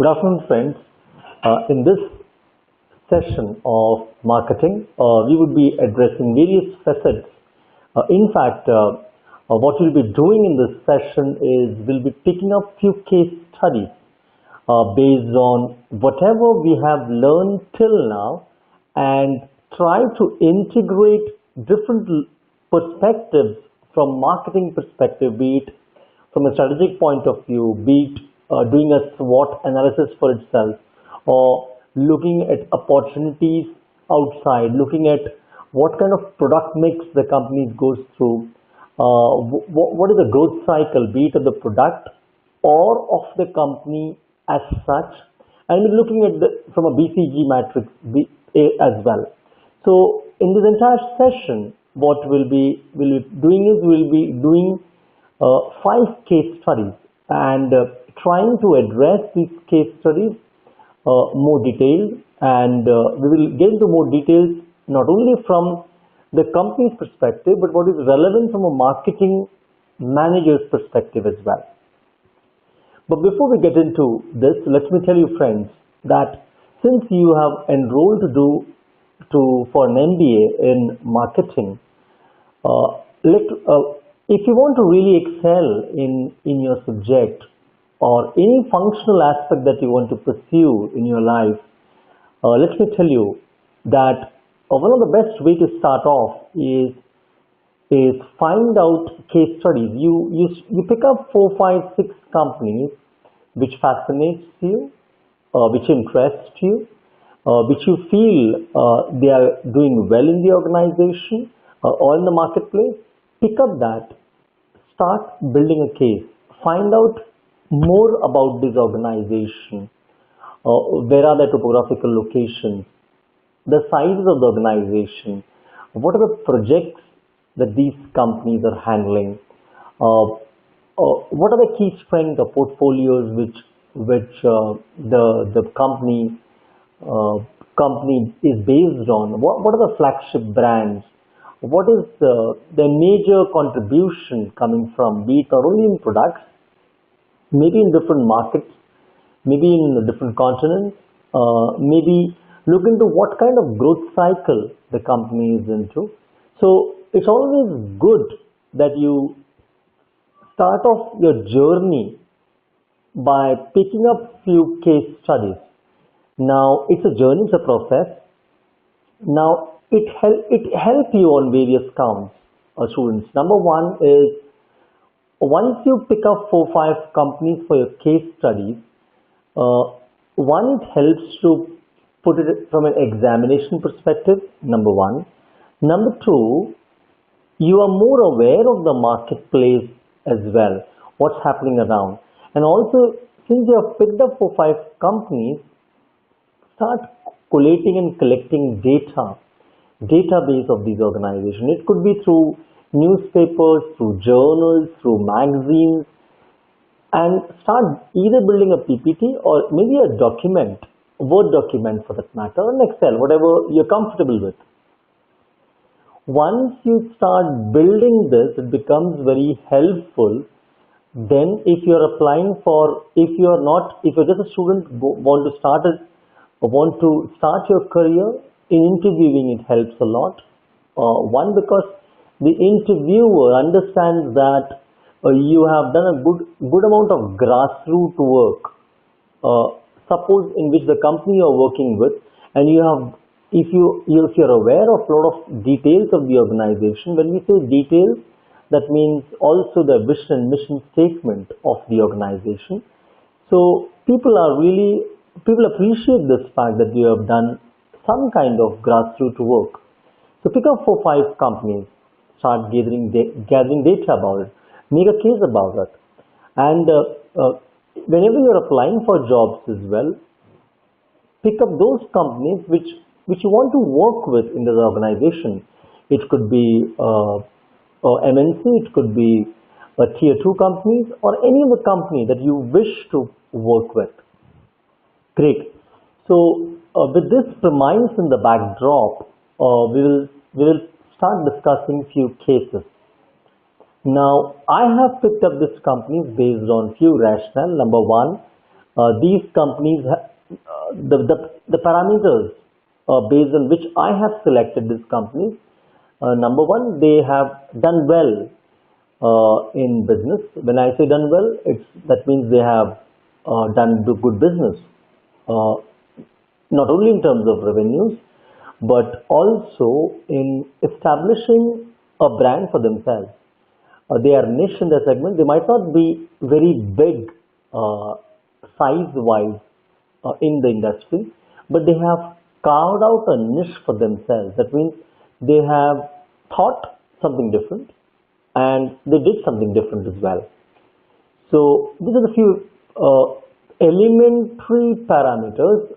Good afternoon, friends. In this session of marketing, we would be addressing various facets. What we'll be doing in this session is we'll be picking up few case studies based on whatever we have learned till now and try to integrate different perspectives from marketing perspective, be it from a strategic point of view, be it doing a SWOT analysis for itself, or looking at opportunities outside, looking at what kind of product mix the company goes through, what is the growth cycle, be it of the product or of the company as such, and we're looking at from a BCG matrix as well. So in this entire session, what we'll be doing 5 case studies and trying to address these case studies more detailed, and we will get into more details not only from the company's perspective but what is relevant from a marketing manager's perspective as well. But before we get into this, let me tell you, friends, that since you have enrolled for an MBA in marketing, if you want to really excel in your subject or any functional aspect that you want to pursue in your life, let me tell you that one of the best way to start off is find out case studies. You pick up 4, 5, 6 companies which fascinates you, which interests you, which you feel they are doing well in the organization or in the marketplace. Pick up that, start building a case, find out more about this organization, where are the topographical locations, the sizes of the organization, what are the projects that these companies are handling, what are the key strengths or portfolios which the company is based on, what are the flagship brands, what is the major contribution coming from, be it not only in products, maybe in different markets, maybe in different continents, maybe look into what kind of growth cycle the company is into. So it's always good that you start off your journey by picking up few case studies. Now it's a journey, it's a process. Now it help you on various counts, students. Number one is, once you pick up 4, 5 companies for your case studies, one, it helps to put it from an examination perspective, number one. Number two, you are more aware of the marketplace as well, what's happening around. And also, since you have picked up 4, 5 companies, start collating and collecting database of these organizations. It could be through newspapers, through journals, through magazines, and start either building a PPT or maybe a document, a Word document for that matter, or an Excel, whatever you're comfortable with. Once you start building this, it becomes very helpful. Then if you're applying for, if you're just a student, want to start your career in interviewing, it helps a lot. One, because the interviewer understands that you have done a good amount of grassroots work, suppose in which the company you're working with, and if you're aware of a lot of details of the organization. When we say details, that means also the vision and mission statement of the organization. So people appreciate this fact that you have done some kind of grassroots work. So pick up 4, 5 companies, start gathering data about it, make a case about it, and whenever you're applying for jobs as well, pick up those companies which you want to work with in the organization. It could be MNC, it could be a tier 2 companies, or any other company that you wish to work with. Great. So with this premise in the backdrop, we will start discussing few cases. Now, I have picked up this company based on few rationale. Number one, These companies, the parameters based on which I have selected these companies. Number one, they have done well in business. When I say done well, that means they have done good business, uh, not only in terms of revenues, but also in establishing a brand for themselves. They are niche in their segment. They might not be very big size-wise in the industry, but they have carved out a niche for themselves. That means they have thought something different and they did something different as well. So these are the few elementary parameters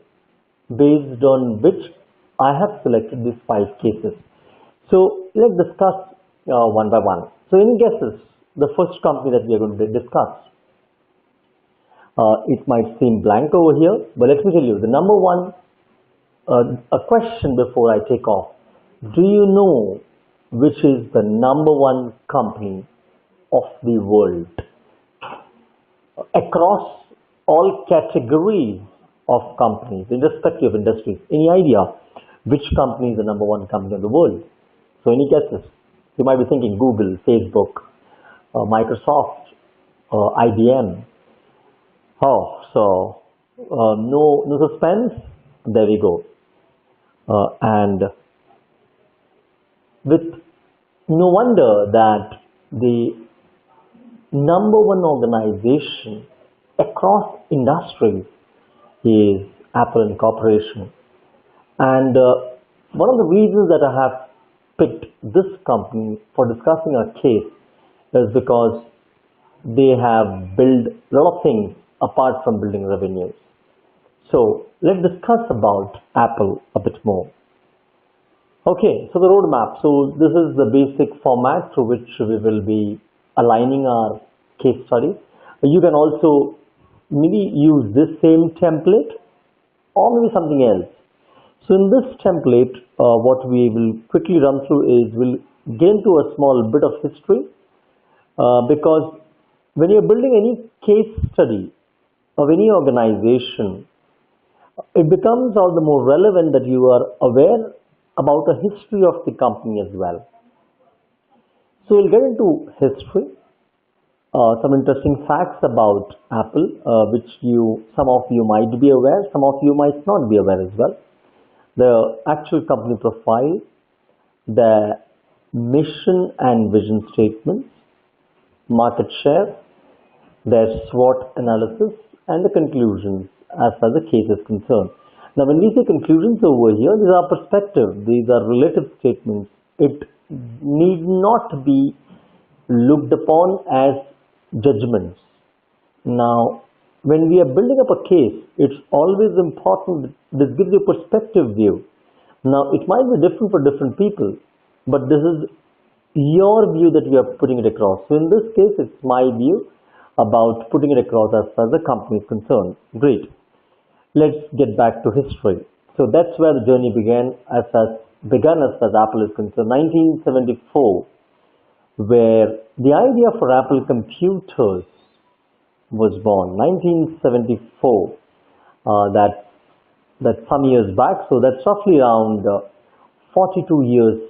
based on which I have selected these 5 cases. So let's discuss one by one. So any guesses? The first company that we are going to discuss. It might seem blank over here, but let me tell you, the number one, a question before I take off. Do you know which is the number one company of the world across all categories of companies, irrespective of industries? Any idea which company is the number one company of the world? So any guesses? You might be thinking Google, Facebook, Microsoft, IBM. Oh, so no suspense. There we go. And with no wonder that the number one organization across industries is Apple Incorporation. And one of the reasons that I have picked this company for discussing our case is because they have built a lot of things apart from building revenues. So let's discuss about Apple a bit more. Okay, so the roadmap. So this is the basic format through which we will be aligning our case study. You can also maybe use this same template or maybe something else. So in this template, what we will quickly run through is we'll get into a small bit of history because when you're building any case study of any organization, it becomes all the more relevant that you are aware about the history of the company as well. So we'll get into history, some interesting facts about Apple, which some of you might be aware, some of you might not be aware as well. The actual company profile, the mission and vision statements, market share, their SWOT analysis, and the conclusions as far as the case is concerned. Now, when we say conclusions over here, these are perspective, these are relative statements. It need not be looked upon as judgments. Now, when we are building up a case, it's always important that this gives you a perspective view. Now, it might be different for different people, but this is your view that we are putting it across. So in this case, it's my view about putting it across as far as the company is concerned. Great. Let's get back to history. So that's where the journey began as far as Apple is concerned. 1974, where the idea for Apple computers was born. 1974. That's some years back. So that's roughly around 42 years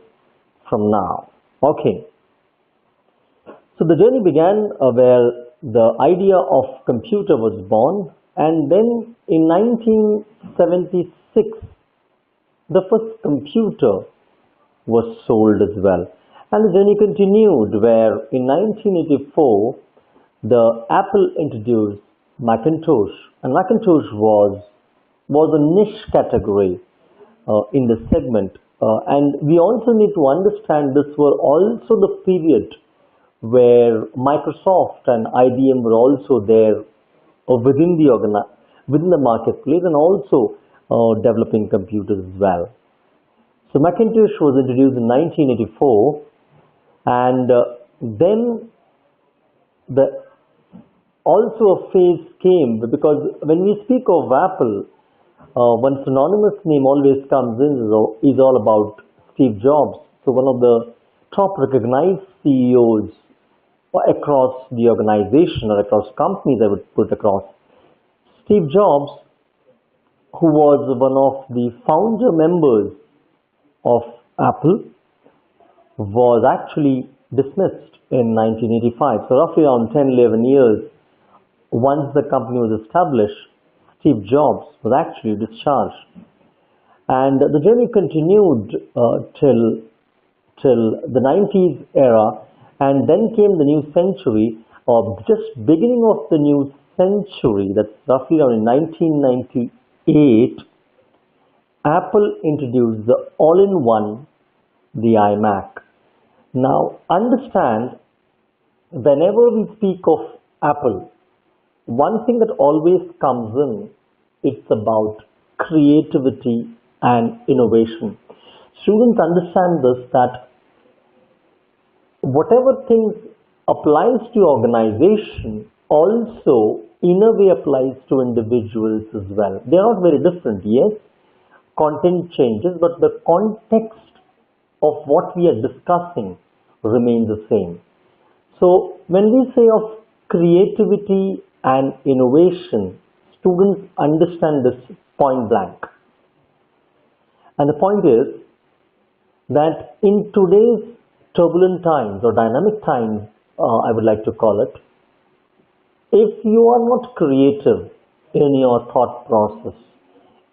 from now. Okay. So the journey began where the idea of computer was born, and then in 1976 the first computer was sold as well, and the journey continued where in 1984 the Apple introduced Macintosh, and Macintosh was a niche category in the segment, and we also need to understand this was also the period where Microsoft and IBM were also there within the marketplace and also developing computers as well. So Macintosh was introduced in 1984, and then also a phase came, because when we speak of Apple, one synonymous name always comes in is all about Steve Jobs. So one of the top recognized CEOs across the organization or across companies, I would put across. Steve Jobs, who was one of the founder members of Apple, was actually dismissed in 1985. So roughly around 10-11 years, once the company was established, Steve Jobs was actually discharged. And the journey continued till the 90s era, and then came the new century, or just beginning of the new century, that's roughly around in 1998, Apple introduced the all-in-one, the iMac. Now understand, whenever we speak of Apple, one thing that always comes in, it's about creativity and innovation. Students understand this, that whatever things applies to organization also in a way applies to individuals as well. They are not very different, yes, content changes, but the context of what we are discussing remains the same. So when we say of creativity and innovation, students understand this point blank. And the point is that in today's turbulent times or dynamic times, I would like to call it, if you are not creative in your thought process,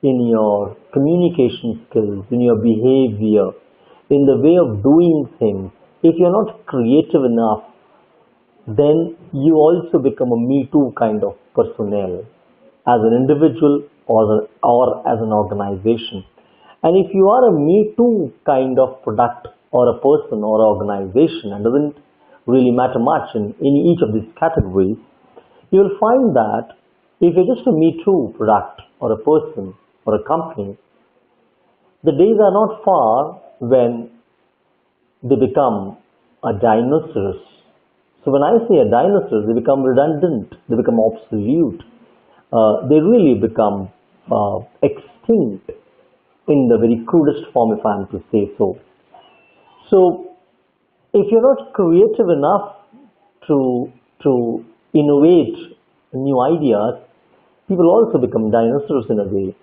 in your communication skills, in your behavior, in the way of doing things, if you're not creative enough, then you also become a Me Too kind of personnel as an individual or as an organization. And if you are a Me Too kind of product or a person or organization, and doesn't really matter much in each of these categories, you will find that if you're just a Me Too product or a person or a company, the days are not far when they become a dinosaur. So when I say a dinosaur, they become redundant, they become obsolete, they really become extinct in the very crudest form, if I am to say so. So if you're not creative enough to innovate new ideas, people also become dinosaurs in a way.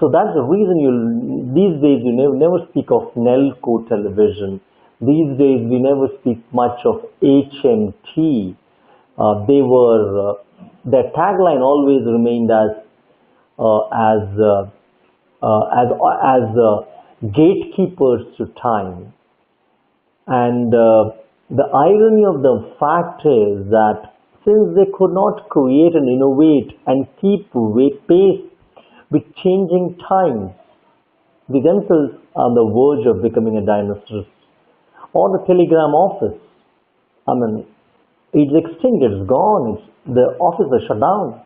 So that's the reason these days you never speak of Nelco television. These days we never speak much of HMT. Their tagline always remained as gatekeepers to time. And the irony of the fact is that since they could not create and innovate and keep pace with changing times, they themselves are on the verge of becoming a dinosaur. Or the telegram office, it's extinct, it's gone, the office is shut down.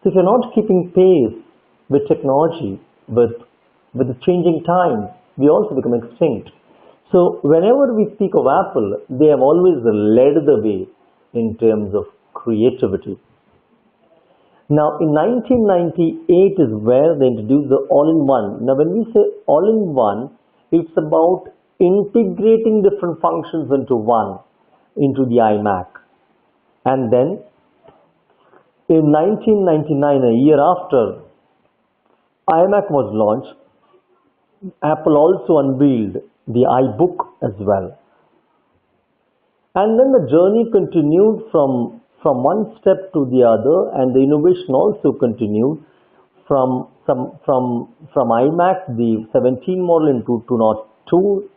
So if you're not keeping pace with technology, with the changing times, we also become extinct. So whenever we speak of Apple, they have always led the way in terms of creativity. Now in 1998 is where they introduced the all-in-one. Now when we say all-in-one, it's about integrating different functions into the iMac. And then in 1999, a year after iMac was launched, Apple also unveiled the iBook as well. And then the journey continued from one step to the other, and the innovation also continued from iMac, the 17 model into 202,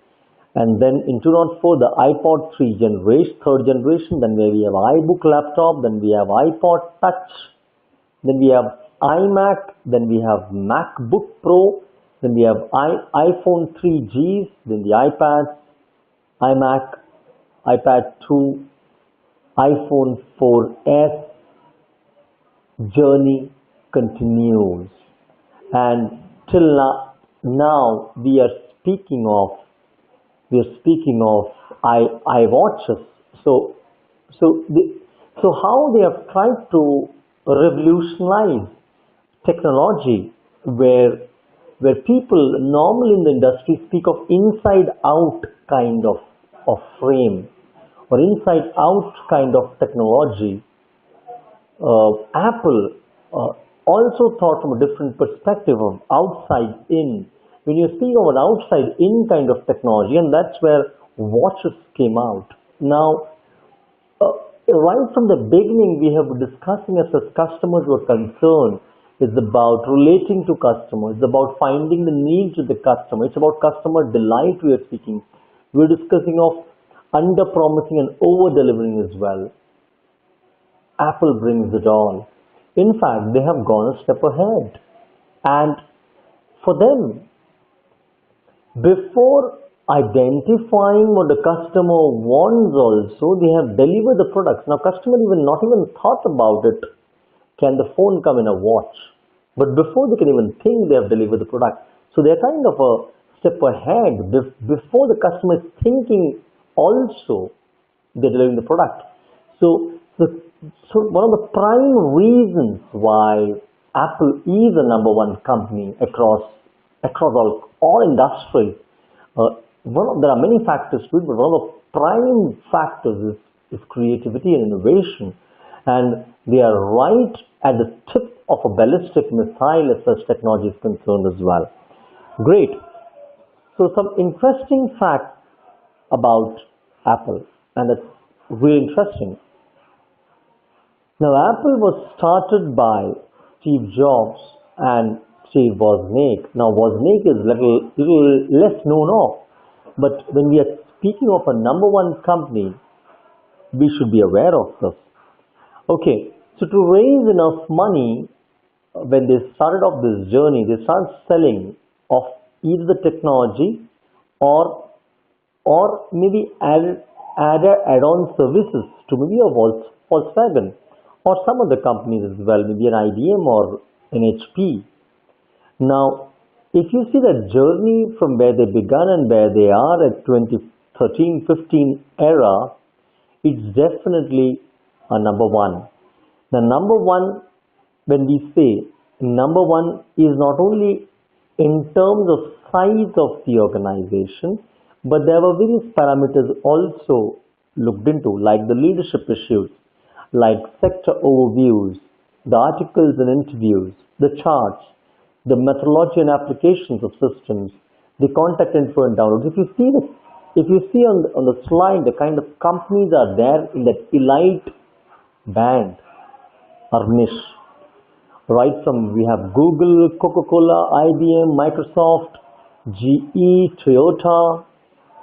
and then in 204 the iPod 3 generation, third generation, then we have iBook laptop, then we have iPod Touch, then we have iMac, then we have MacBook Pro, then we have iPhone 3Gs, then the iPads, iMac, iPad 2, iPhone 4S. Journey continues, and till now we are speaking of iWatches. So how they have tried to revolutionize technology, where people normally in the industry speak of inside out kind of frame or inside out kind of technology. Apple also thought from a different perspective of outside in. When you speak of an outside in kind of technology, and that's where watches came out. Now, right from the beginning, we have been discussing as customers were concerned, it's about relating to customers, it's about finding the needs of the customer, it's about customer delight we are speaking. We're discussing of under promising and over delivering as well. Apple brings it all. In fact, they have gone a step ahead. And for them, before identifying what the customer wants also, they have delivered the products. Now, customer even not even thought about it. Can the phone come in a watch? But before they can even think, they have delivered the product. So they're kind of a step ahead. Before the customer is thinking also, they're delivering the product. So one of the prime reasons why Apple is a number one company across all industries, there are many factors to it, but one of the prime factors is creativity and innovation. And they are right at the tip of a ballistic missile as such technology is concerned as well. Great. So some interesting facts about Apple, and it's really interesting. Now, Apple was started by Steve Jobs and Steve Wozniak. Now, Wozniak is little less known of, but when we are speaking of a number one company, we should be aware of this. Okay, so to raise enough money, when they started off this journey, they started selling of either the technology or maybe add-on services to maybe a Volkswagen or some other companies as well, maybe an IBM or an HP. Now, if you see the journey from where they began and where they are at 2013-15 era, it's definitely a number one. The number one, when we say number one, is not only in terms of size of the organization, but there were various parameters also looked into, like the leadership issues, like sector overviews, the articles and interviews, the charts, the methodology and applications of systems, the contact info and downloads. If you see on the slide, the kind of companies are there in that elite band or niche. Right from we have Google, Coca-Cola, IBM, Microsoft, GE, Toyota,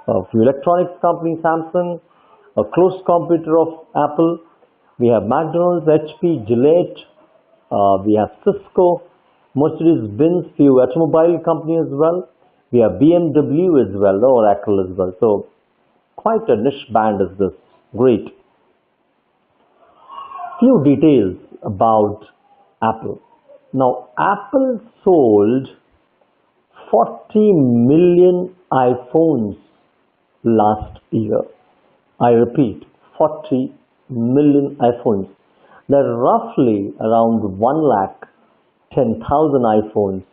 a few electronics companies, Samsung, a close competitor of Apple. We have McDonald's, HP, Gillette. We have Cisco, Mercedes-Benz, few automobile company as well. We have BMW as well, the Oracle as well. So quite a niche band is this. Great. Few details about Apple. Now, Apple sold 40 million iPhones last year. I repeat, 40 million iPhones. There are roughly around 110,000 iPhones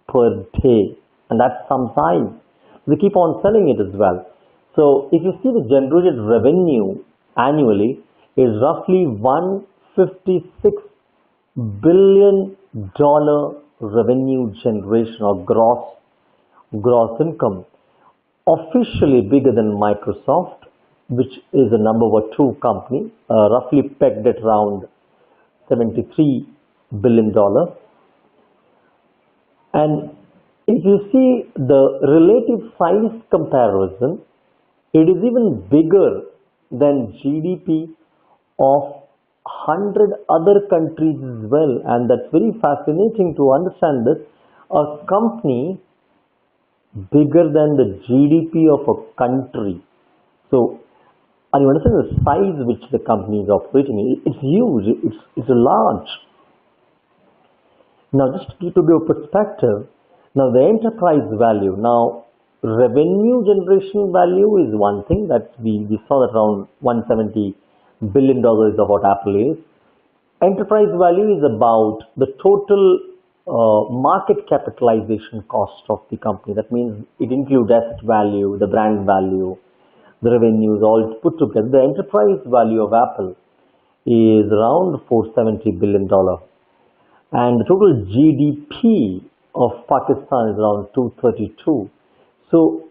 per day, and that's some size. They keep on selling it as well. So if you see the generated revenue annually is roughly $156 billion revenue generation or gross income, officially bigger than Microsoft, which is the number two company, roughly pegged at around $73 billion. And if you see the relative size comparison, it is even bigger than GDP of 100 other countries as well. And that's very fascinating to understand this. A company bigger than the GDP of a country. So, and you understand the size which the company is operating. It's huge. It's large. Now, just to give you a perspective, now the enterprise value. Now, revenue generation value is one thing that we saw that around $170 billion is what Apple is. Enterprise value is about the total market capitalization cost of the company. That means it includes asset value, the brand value, the revenues all put together. The enterprise value of Apple is around $470 billion. and the total GDP of Pakistan is around 232. So,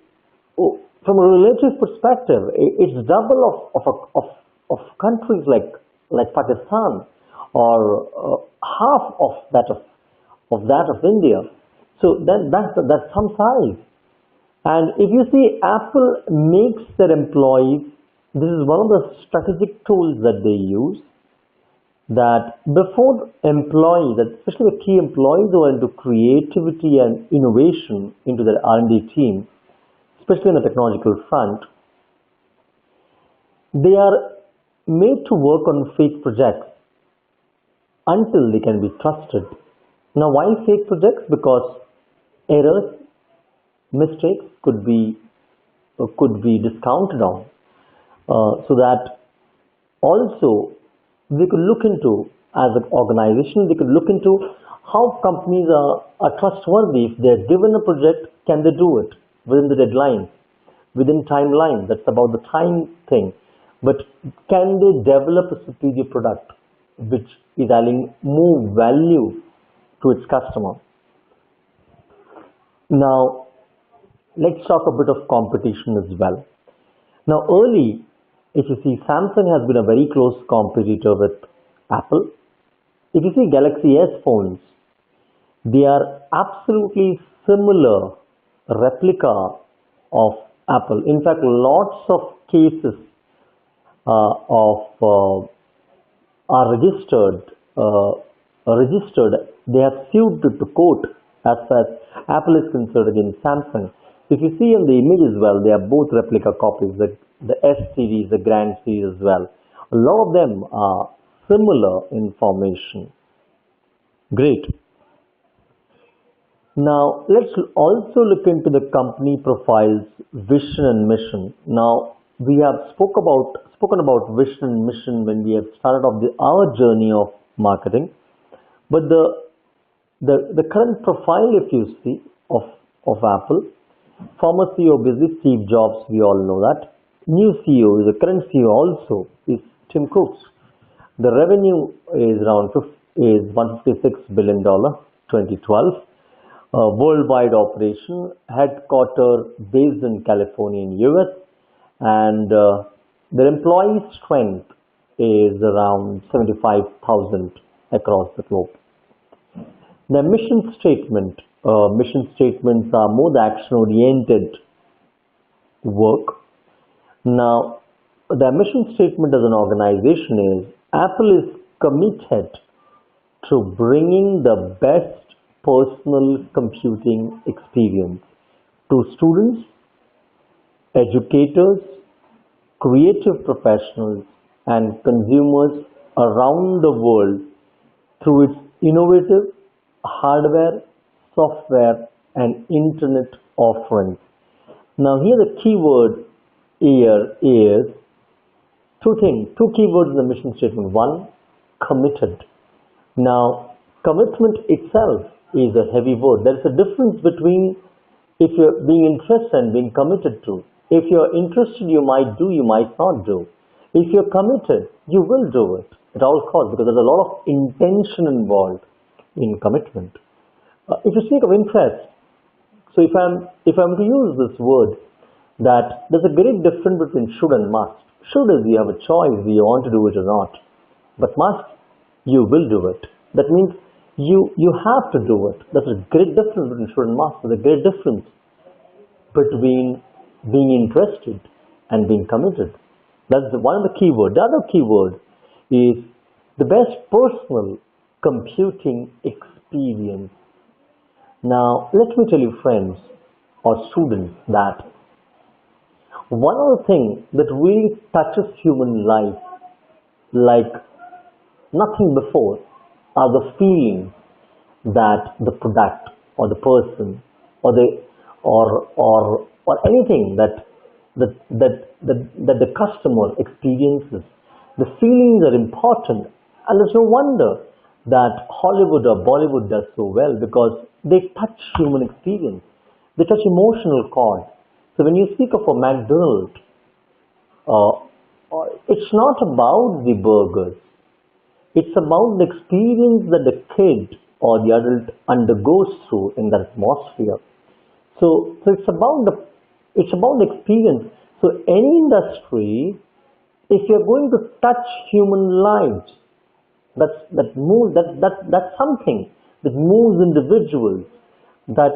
from a relative perspective, it's double of countries like Pakistan, or half of that of India. So that's some size. And if you see, Apple makes their employees, this is one of the strategic tools that they use, that before employees, especially the key employees who are into creativity and innovation into their R&D team, especially on the technological front, they are made to work on fake projects until they can be trusted. Now, why fake projects? Because errors, mistakes could be discounted on, so that also we could look into, as an organization, we could look into how companies are trustworthy. If they're given a project, can they do it within the deadline, within timeline? That's about the time thing. But can they develop a superior product which is adding more value to its customer? Now, let's talk a bit of competition as well. Now, early, if you see, Samsung has been a very close competitor with Apple. If you see Galaxy S phones, they are absolutely similar replica of Apple. In fact, lots of cases are registered. They have sued to court as far as Apple is concerned against Samsung. If you see in the image as well, they are both replica copies. The S series, the Grand series as well. A lot of them are similar in formation. Great. Now, let's also look into the company profiles, vision and mission. Now, we have spoken about vision and mission when we have started off our journey of marketing. But the current profile, if you see, of Apple, former CEO obviously Steve Jobs, we all know that. New CEO, the current CEO also, is Tim Cook. The revenue is around $156 billion, 2012. Worldwide operation, headquarter based in California in US, and their employee strength is around 75,000 across the globe. The mission statements are more the action-oriented work. Now, the mission statement as an organization is, Apple is committed to bringing the best personal computing experience to students, educators, creative professionals, and consumers around the world through its innovative hardware, software, and internet offerings. Now, here the keyword here is two keywords in the mission statement. One, committed. Now, commitment itself is a heavy word. There is a difference between if you're being interested and being committed to. If you're interested, you might do, you might not do. If you're committed, you will do it at all costs, because there's a lot of intention involved in commitment. If you speak of interest, so if I'm to use this word, that there's a great difference between should and must. Should is you have a choice whether you want to do it or not, but must, you will do it. That means you have to do it. There's a great difference between should and must. There's a great difference between being interested and being committed. That's one of the keywords. The other keyword is the best personal computing experience. Now, let me tell you, friends or students, that one of the things that really touches human life like nothing before are the feelings that the product or the person or anything that the customer experiences. The feelings are important, and there's no wonder that Hollywood or Bollywood does so well, because they touch human experience. They touch emotional chord. So when you speak of a McDonald's, it's not about the burgers. It's about the experience that the kid or the adult undergoes through in that atmosphere. So it's about the experience. So any industry, if you're going to touch human lives, that's something that moves individuals, that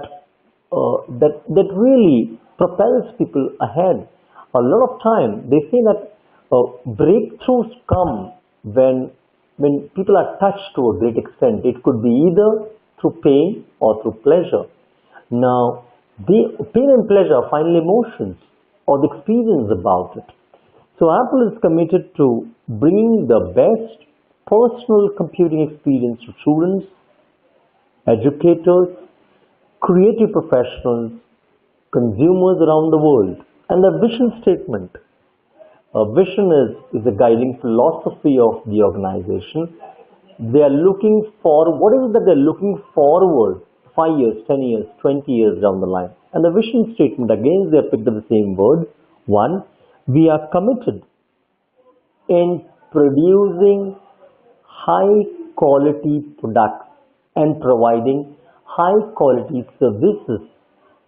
really propels people ahead. A lot of time they say that breakthroughs come when people are touched to a great extent. It could be either through pain or through pleasure. Now, the pain and pleasure are final emotions or the experience about it. So Apple is committed to bringing the best personal computing experience to students, educators, creative professionals, consumers around the world. And the vision statement. Vision is the guiding philosophy of the organization. They are looking for, what is it that they're looking forward 5 years, 10 years, 20 years down the line? And the vision statement, again, they have picked up the same word. One, we are committed in producing high quality products and providing high quality services,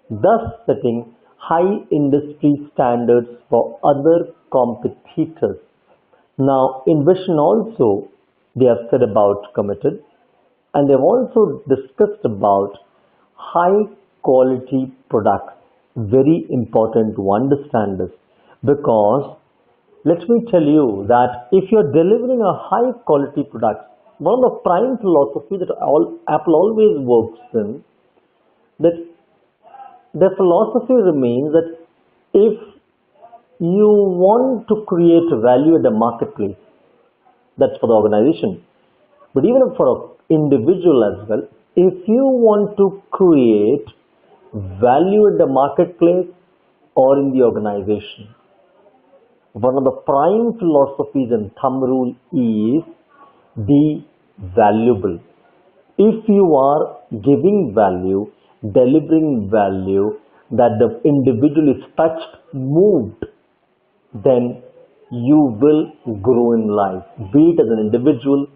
thus setting high industry standards for other competitors. Now, in vision also, they have said about committed, and they've also discussed about high quality products. Very important to understand this, because let me tell you that if you're delivering a high quality product, one of the prime philosophy that Apple always works in, that their philosophy remains that if you want to create value at the marketplace, that's for the organization, but even for an individual as well, if you want to create value at the marketplace or in the organization, one of the prime philosophies and thumb rule is be valuable. If you are giving value, delivering value, that the individual is touched, moved, then you will grow in life, be it as an individual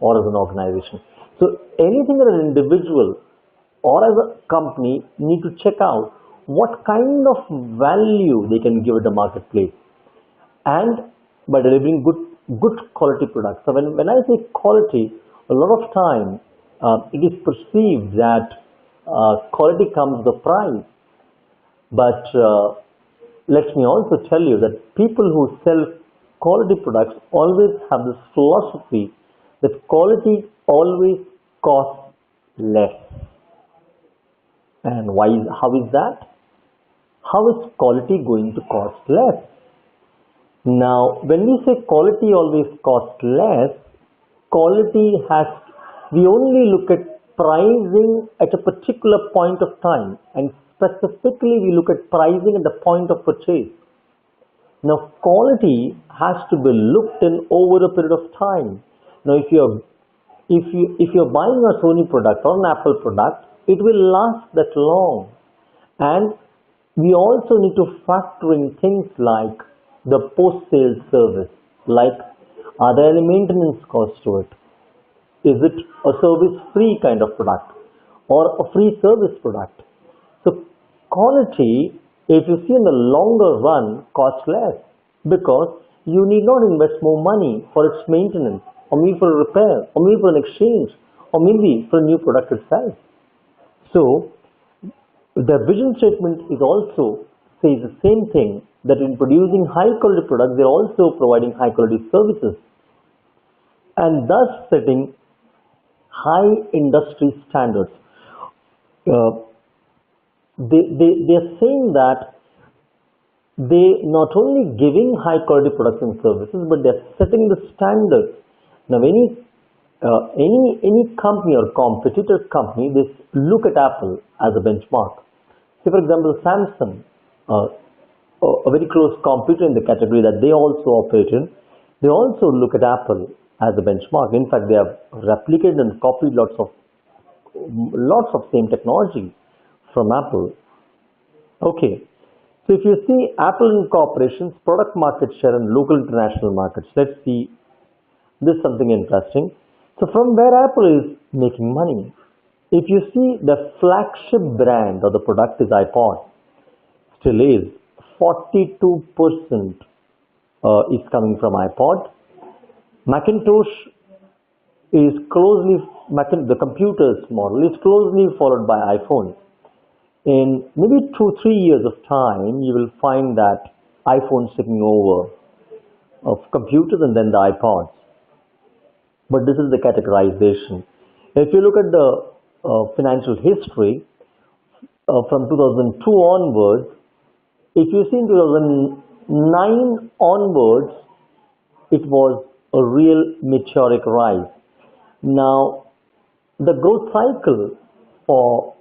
or as an organization. So anything that an individual or as a company need to check out what kind of value they can give at the marketplace, and by delivering good quality products. So when I say quality, a lot of time it is perceived that quality comes with a price. But let me also tell you that people who sell quality products always have this philosophy that quality always costs less. And how is that? How is quality going to cost less? Now, when we say quality always costs less, we only look at pricing at a particular point of time, and specifically we look at pricing at the point of purchase. Now, quality has to be looked in over a period of time. Now, if you're buying a Sony product or an Apple product, it will last that long. And we also need to factor in things like the post-sales service, like are there any maintenance costs to it? Is it a service-free kind of product or a free service product? So quality, if you see in the longer run, costs less, because you need not invest more money for its maintenance, or maybe for a repair, or maybe for an exchange, or maybe for a new product itself. So the vision statement is also says the same thing, that in producing high quality products, they're also providing high quality services, and thus setting high industry standards. They are saying that they not only giving high quality products and services, but they're setting the standards. Now, any company or competitor company, they look at Apple as a benchmark. Say, for example, Samsung, a very close competitor in the category that they also operate in, they also look at Apple as a benchmark. In fact, they have replicated and copied lots of same technology from Apple. Okay, so if you see Apple Incorporation's product market share in local international markets, let's see, this is something interesting. So from where Apple is making money, If you see, the flagship brand of the product is iPod, still is 42% is coming from iPod. Macintosh is closely, the computers model is closely followed by iPhone. In maybe 2-3 years of time, you will find that iPhone's taking over of computers and then the iPods. But this is the categorization. If you look at the financial history from 2002 onwards, if you see in 2009 onwards, it was a real meteoric rise. Now, the growth cycle for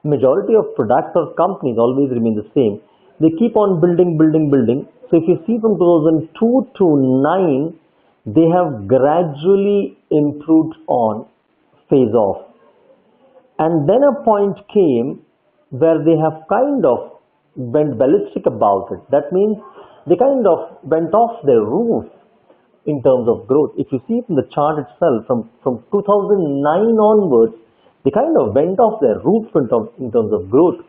majority of products or companies always remain the same. They keep on building. So if you see from 2002 to 9, they have gradually improved on phase off. And then a point came where they have kind of went ballistic about it. That means they kind of went off their roof in terms of growth. If you see from the chart itself, from 2009 onwards, they kind of went off their roof in terms of growth.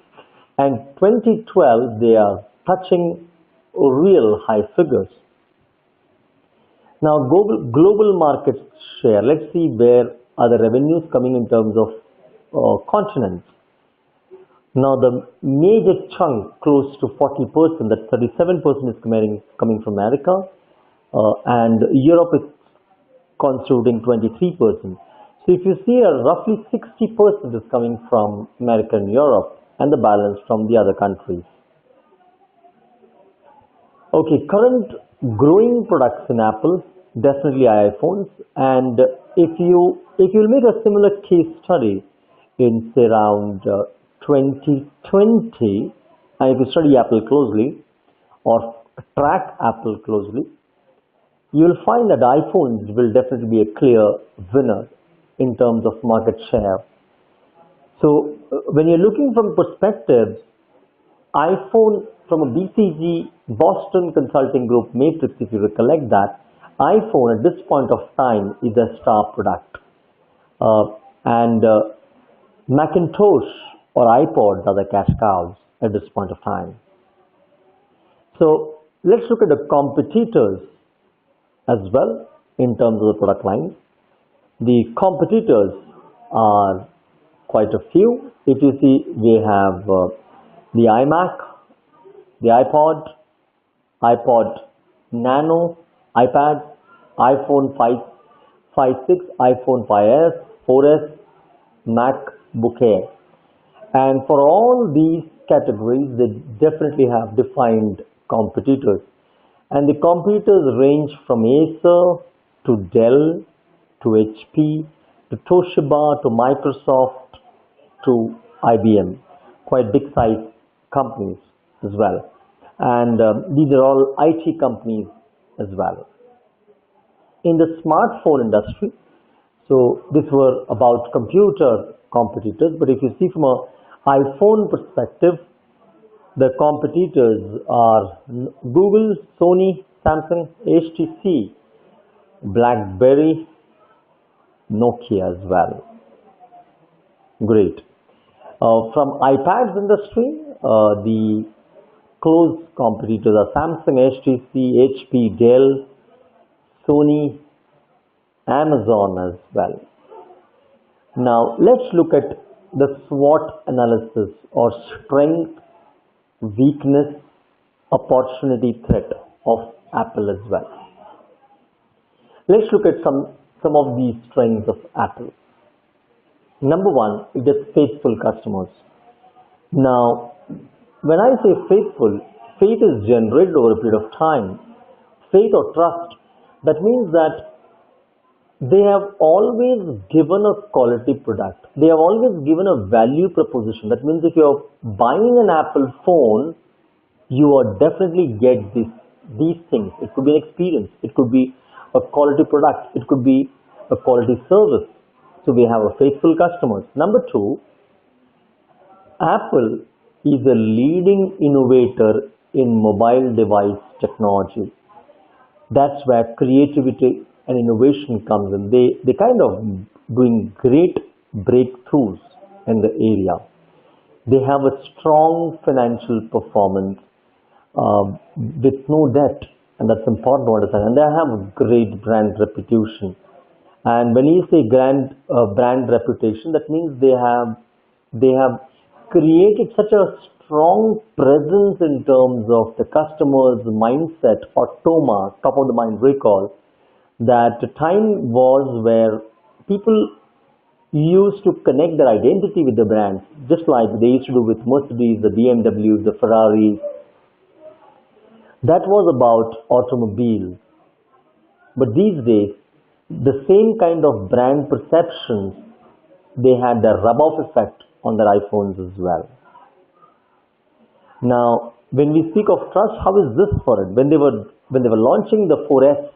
And 2012, they are touching real high figures. Now, global market share. Let's see where are the revenues coming in terms of continents. Now, the major chunk, close to 40%, that 37% is coming from America, and Europe is constituting 23%. So if you see, roughly 60% is coming from America and Europe, and the balance from the other countries. Okay, current growing products in Apple, definitely iPhones, and if you make a similar case study in say around 2020, and if you study Apple closely or track Apple closely, you will find that iPhones will definitely be a clear winner in terms of market share. So when you're looking from perspectives, iPhone from a BCG, Boston Consulting Group matrix, if you recollect that, iPhone at this point of time is a star product. And Macintosh or iPod are the cash cows at this point of time. So let's look at the competitors as well in terms of the product line. The competitors are quite a few. If you see, we have the iMac, the iPod Nano, iPad, iPhone 5.6, iPhone 5s, 4s, MacBook Air. And for all these categories, they definitely have defined competitors. And the competitors range from Acer to Dell to HP to Toshiba to Microsoft to IBM. Quite big size companies as well. And these are all IT companies as well. In the smartphone industry, so these were about computer competitors, but if you see from an iPhone perspective, the competitors are Google, Sony, Samsung, HTC, BlackBerry, Nokia as well. Great. From iPads industry, the close competitors are Samsung, HTC, HP, Dell, Sony, Amazon as well. Now let's look at the SWOT analysis or strength, weakness, opportunity, threat of Apple as well. Let's look at some of these strengths of Apple. Number one, it is faithful customers. Now, when I say faithful, faith is generated over a period of time. Faith or trust, that means that they have always given a quality product. They have always given a value proposition. That means if you are buying an Apple phone, you are definitely get these things. It could be an experience. It could be a quality product. It could be a quality service. So we have a faithful customers. Number two, Apple is a leading innovator in mobile device technology. That's where creativity and innovation comes in. They kind of doing great breakthroughs in the area. They have a strong financial performance with no debt, and that's important to understand. And they have a great brand reputation. And when you say brand reputation, that means they have created such a strong presence in terms of the customer's mindset or TOMA, top of the mind recall, that the time was where people used to connect their identity with the brands, just like they used to do with Mercedes, the BMWs, the Ferraris. That was about automobiles. But these days, the same kind of brand perceptions, they had the rub-off effect on their iPhones as well. Now, when we speak of trust, how is this for it? When they were launching the 4S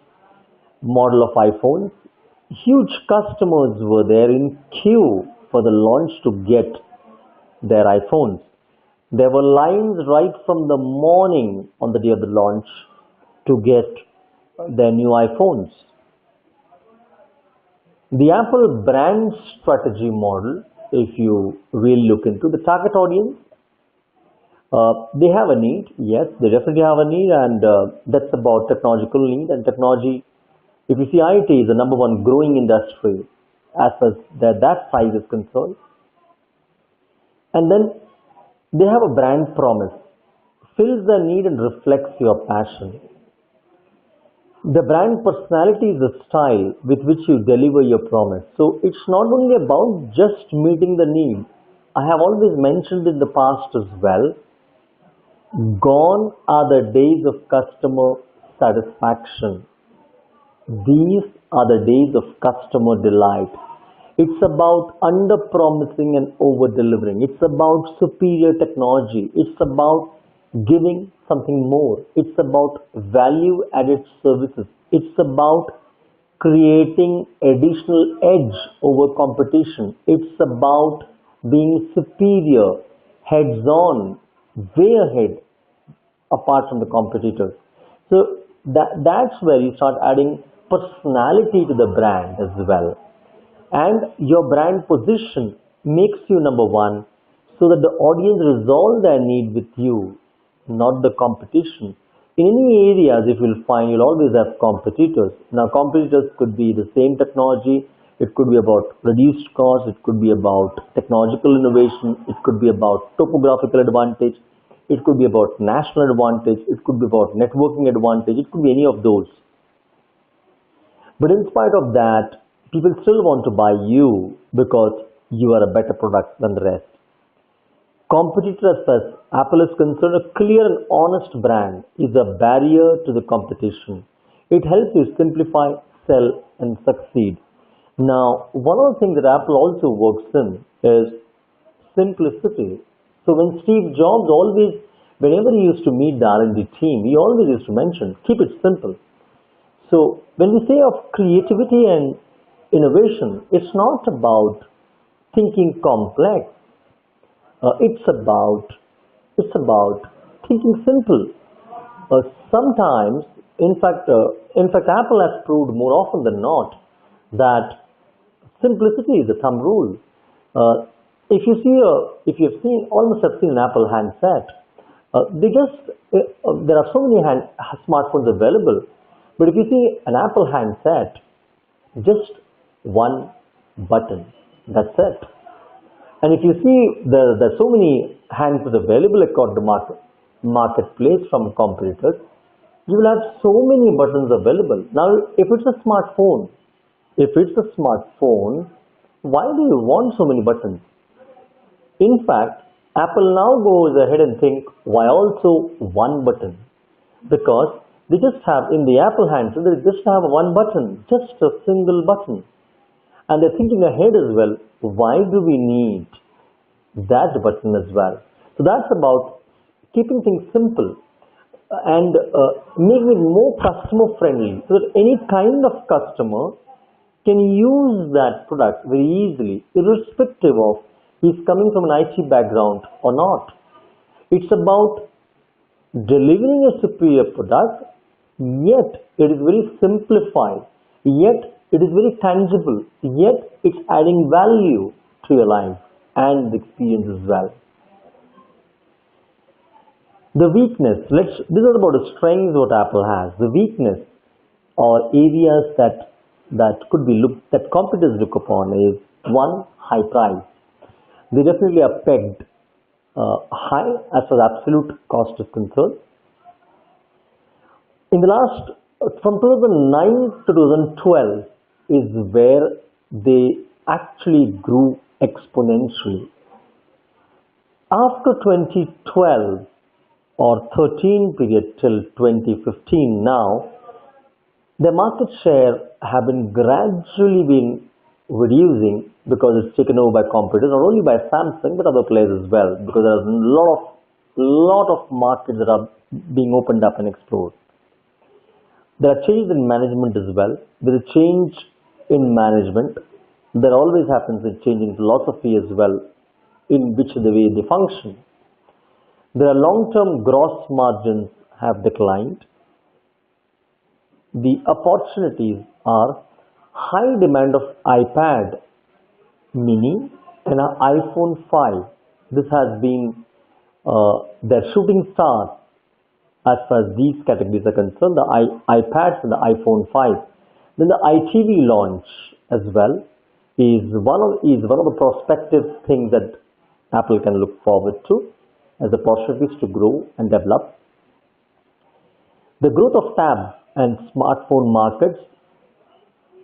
model of iPhones, huge customers were there in queue for the launch to get their iPhones. There were lines right from the morning on the day of the launch to get their new iPhones. The Apple brand strategy model, if you really look into the target audience, they have a need. Yes, they definitely have a need, and that's about technological need and technology. If you see, IT is the number one growing industry as far as that size is concerned. And then they have a brand promise, fills the need and reflects your passion. The brand personality is the style with which you deliver your promise. So it's not only about just meeting the need. I have always mentioned in the past as well, gone are the days of customer satisfaction. These are the days of customer delight. It's about under-promising and over-delivering. It's about superior technology. It's about giving something more. It's about value-added services. It's about creating additional edge over competition. It's about being superior, heads-on, way ahead, apart from the competitors. So that's where you start adding personality to the brand as well. And your brand position makes you number one so that the audience resolve their need with you, not the competition. In any areas, if you'll find, you'll always have competitors. Now, competitors could be the same technology. It could be about reduced cost. It could be about technological innovation. It could be about topographical advantage. It could be about national advantage. It could be about networking advantage. It could be any of those. But in spite of that, people still want to buy you because you are a better product than the rest. Competitors, as Apple is concerned, a clear and honest brand is a barrier to the competition. It helps you simplify, sell, and succeed. Now, one of the things that Apple also works in is simplicity. So when Steve Jobs whenever he used to meet the R&D team, he always used to mention, keep it simple. So when we say of creativity and innovation, it's not about thinking complex. It's about thinking simple. Sometimes, in fact, Apple has proved more often than not that simplicity is the thumb rule. If you have seen an Apple handset, there are so many smartphones available. But if you see an Apple handset, just one button, that's it. And if you see there's so many handsets available across the marketplace from competitors, you will have so many buttons available. Now, if it's a smartphone, why do you want so many buttons? In fact, Apple now goes ahead and think, why also one button? Because they just have, in the Apple handset, they just have one button, just a single button. And they're thinking ahead as well, why do we need that button as well? So that's about keeping things simple and making it more customer friendly so that any kind of customer can use that product very easily, irrespective of he's coming from an IT background or not. It's about delivering a superior product, yet it is very simplified, yet it is very tangible, yet it's adding value to your life and the experience as well. The weakness, this is about the strengths what Apple has. The weakness or areas that could be looked, that competitors look upon is one, high price. They definitely are pegged high as far as absolute cost is concerned. In the last, from 2009 to 2012 is where they actually grew exponentially. After 2012 or 13 period till 2015 now, their market share have been gradually been reducing because it's taken over by competitors, not only by Samsung but other players as well, because there's a lot of markets that are being opened up and explored. There are changes in management as well. With a change in management, there always happens a change in philosophy as well, in which the way they function. Their long-term gross margins have declined. The opportunities are high demand of iPad mini and an iPhone 5. This has been their shooting stars as far as these categories are concerned, the iPads and the iPhone 5. Then the iTV launch as well is one of the prospective things that Apple can look forward to as opportunities to grow and develop. The growth of tabs and smartphone markets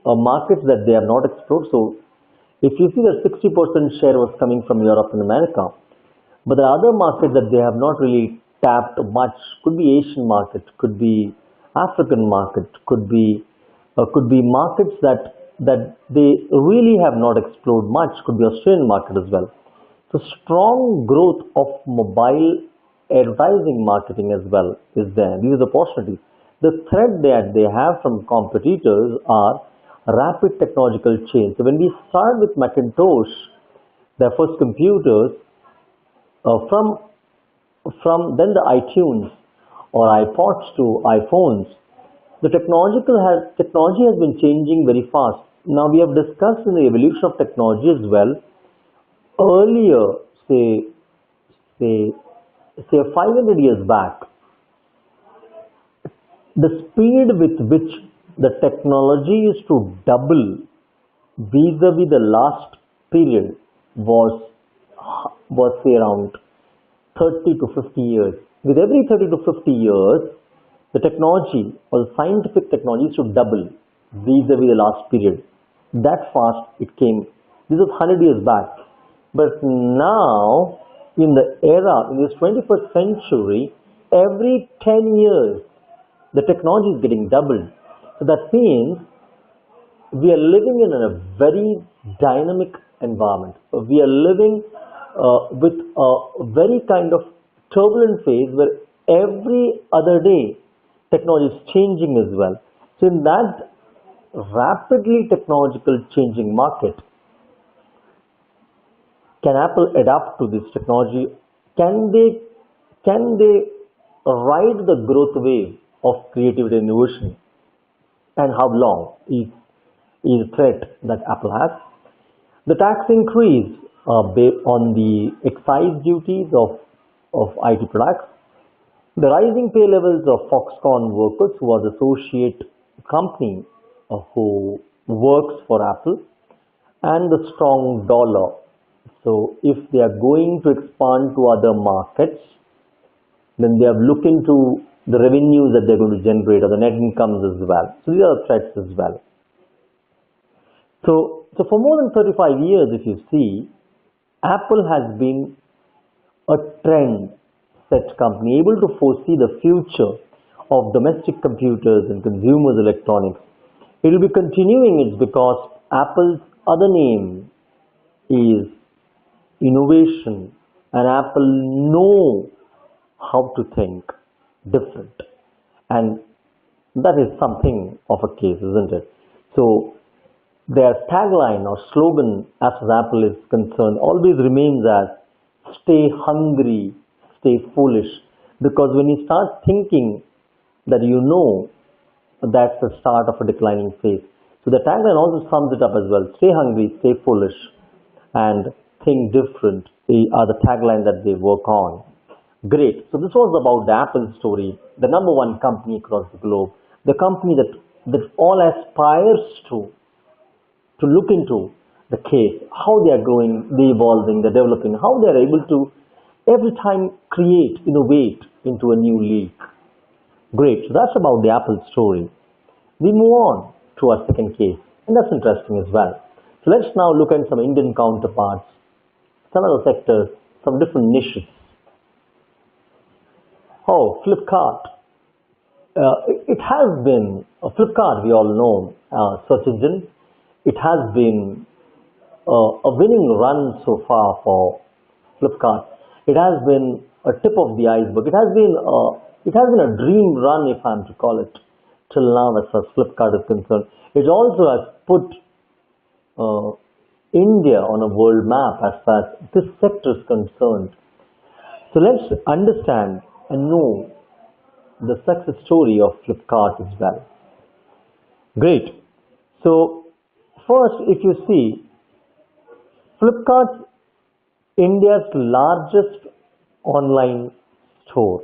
are markets that they have not explored. So if you see that 60% share was coming from Europe and America, but the other markets that they have not really tapped much, could be Asian market, could be African market, could be markets that they really have not explored much, could be Australian market as well. So strong growth of mobile advertising marketing as well is there. These are the opportunities. The threat that they have from competitors are rapid technological change. So when we start with Macintosh, their first computers, from then the iTunes or iPods to iPhones, the technology has been changing very fast. Now we have discussed in the evolution of technology as well. Earlier, say 500 years back, the speed with which the technology is to double vis-a-vis the last period was say around 30 to 50 years. With every 30 to 50 years, the technology or the scientific technology is to double vis-a-vis the last period. That fast it came. This was 100 years back. But now, in the era, in this 21st century, every 10 years, the technology is getting doubled. So that means we are living in a very dynamic environment. We are living with a very kind of turbulent phase where every other day technology is changing as well. So in that rapidly technological changing market, can Apple adapt to this technology? Can they ride the growth wave of creativity and innovation? And how long is the threat that Apple has? The tax increase on the excise duties of IT products, the rising pay levels of Foxconn workers who are the associate company who works for Apple, and the strong dollar. So if they are going to expand to other markets, then they have looked into the revenues that they're going to generate or the net incomes as well. So these are the threats as well. So for more than 35 years, if you see, Apple has been a trend set company, able to foresee the future of domestic computers and consumers electronics. It will be continuing it because Apple's other name is innovation, and Apple know how to think different, and that is something of a case, isn't it? So their tagline or slogan as far as Apple is concerned always remains as stay hungry, stay foolish, because when you start thinking that you know, that's the start of a declining phase. So the tagline also sums it up as well: stay hungry, stay foolish, and think different are the tagline that they work on. Great. So this was about the Apple story, the number one company across the globe, the company that all aspires to look into the case, how they are growing, they evolving, they're developing, how they are able to every time create, innovate into a new league. Great. So that's about the Apple story. We move on to our second case, and that's interesting as well. So let's now look at some Indian counterparts, some other sectors, some different niches. Oh, Flipkart. It has been, Flipkart we all know, search engine. It has been a winning run so far for Flipkart. It has been a tip of the iceberg. It has been a dream run, if I'm to call it, till now as far as Flipkart is concerned. It also has put India on a world map as far as this sector is concerned. So let's understand and know the success story of Flipkart as well. Great. So first, if you see, Flipkart, India's largest online store.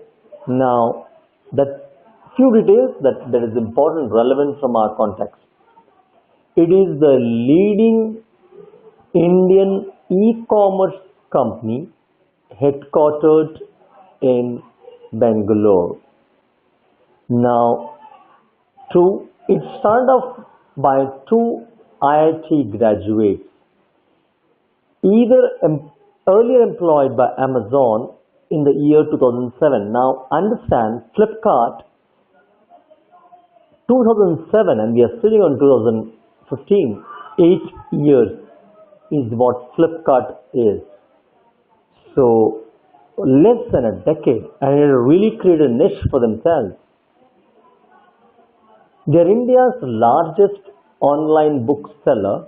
Now, that few details that is important, relevant from our context. It is the leading Indian e-commerce company headquartered in Bangalore. Now, it started off by two IIT graduates, earlier employed by Amazon in the year 2007. Now, understand, Flipkart 2007, and we are sitting on 2015, 8 years is what Flipkart is. So, less than a decade, and it really created a niche for themselves. They are India's largest online bookseller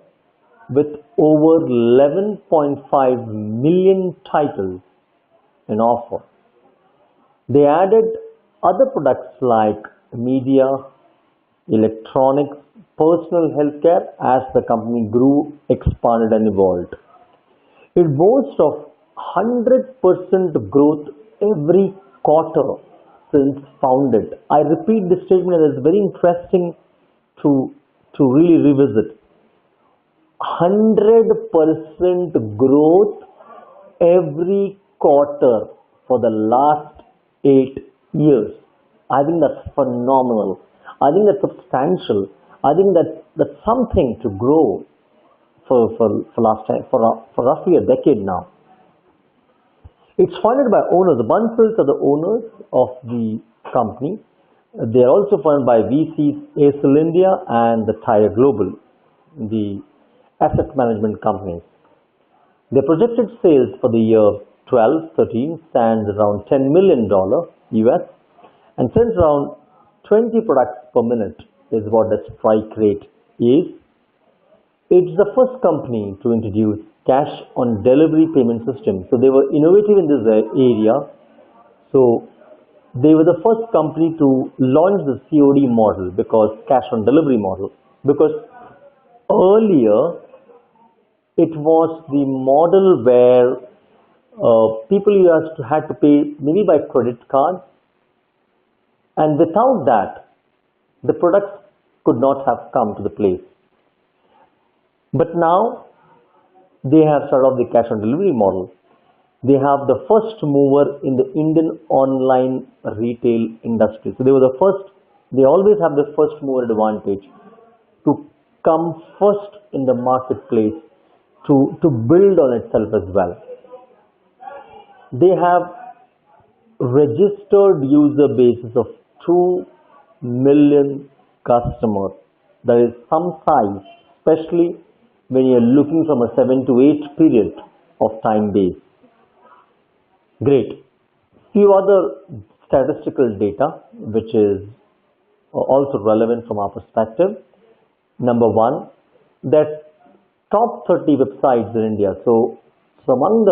with over 11.5 million titles in offer. They added other products like media, electronics, personal healthcare as the company grew, expanded and evolved. It boasts of 100% growth every quarter since founded. I repeat this statement as it's very interesting to really revisit. 100% growth every quarter for the last 8 years. I think that's phenomenal. I think that's substantial. I think that's something to grow for roughly a decade now. It's funded by owners. The Bansals are the owners of the company. They are also funded by VCs, ASL India and the Tire Global, the asset management companies. Their projected sales for the year 12-13 stands around $10 million US and sells around 20 products per minute is what the strike rate is. It's the first company to introduce cash on delivery payment system. So they were innovative in this area. So they were the first company to launch the COD model, because cash on delivery model, because earlier it was the model where people had to pay maybe by credit card, and without that the products could not have come to the place. But now they have started off the cash on delivery model. They have the first mover in the Indian online retail industry. So they were the first, they always have the first mover advantage to come first in the marketplace, to build on itself as well. They have registered user bases of 2 million customers. That is some size, especially when you are looking from a 7 to 8 period of time base. Great. Few other statistical data which is also relevant from our perspective. Number one, that top 30 websites in India. So among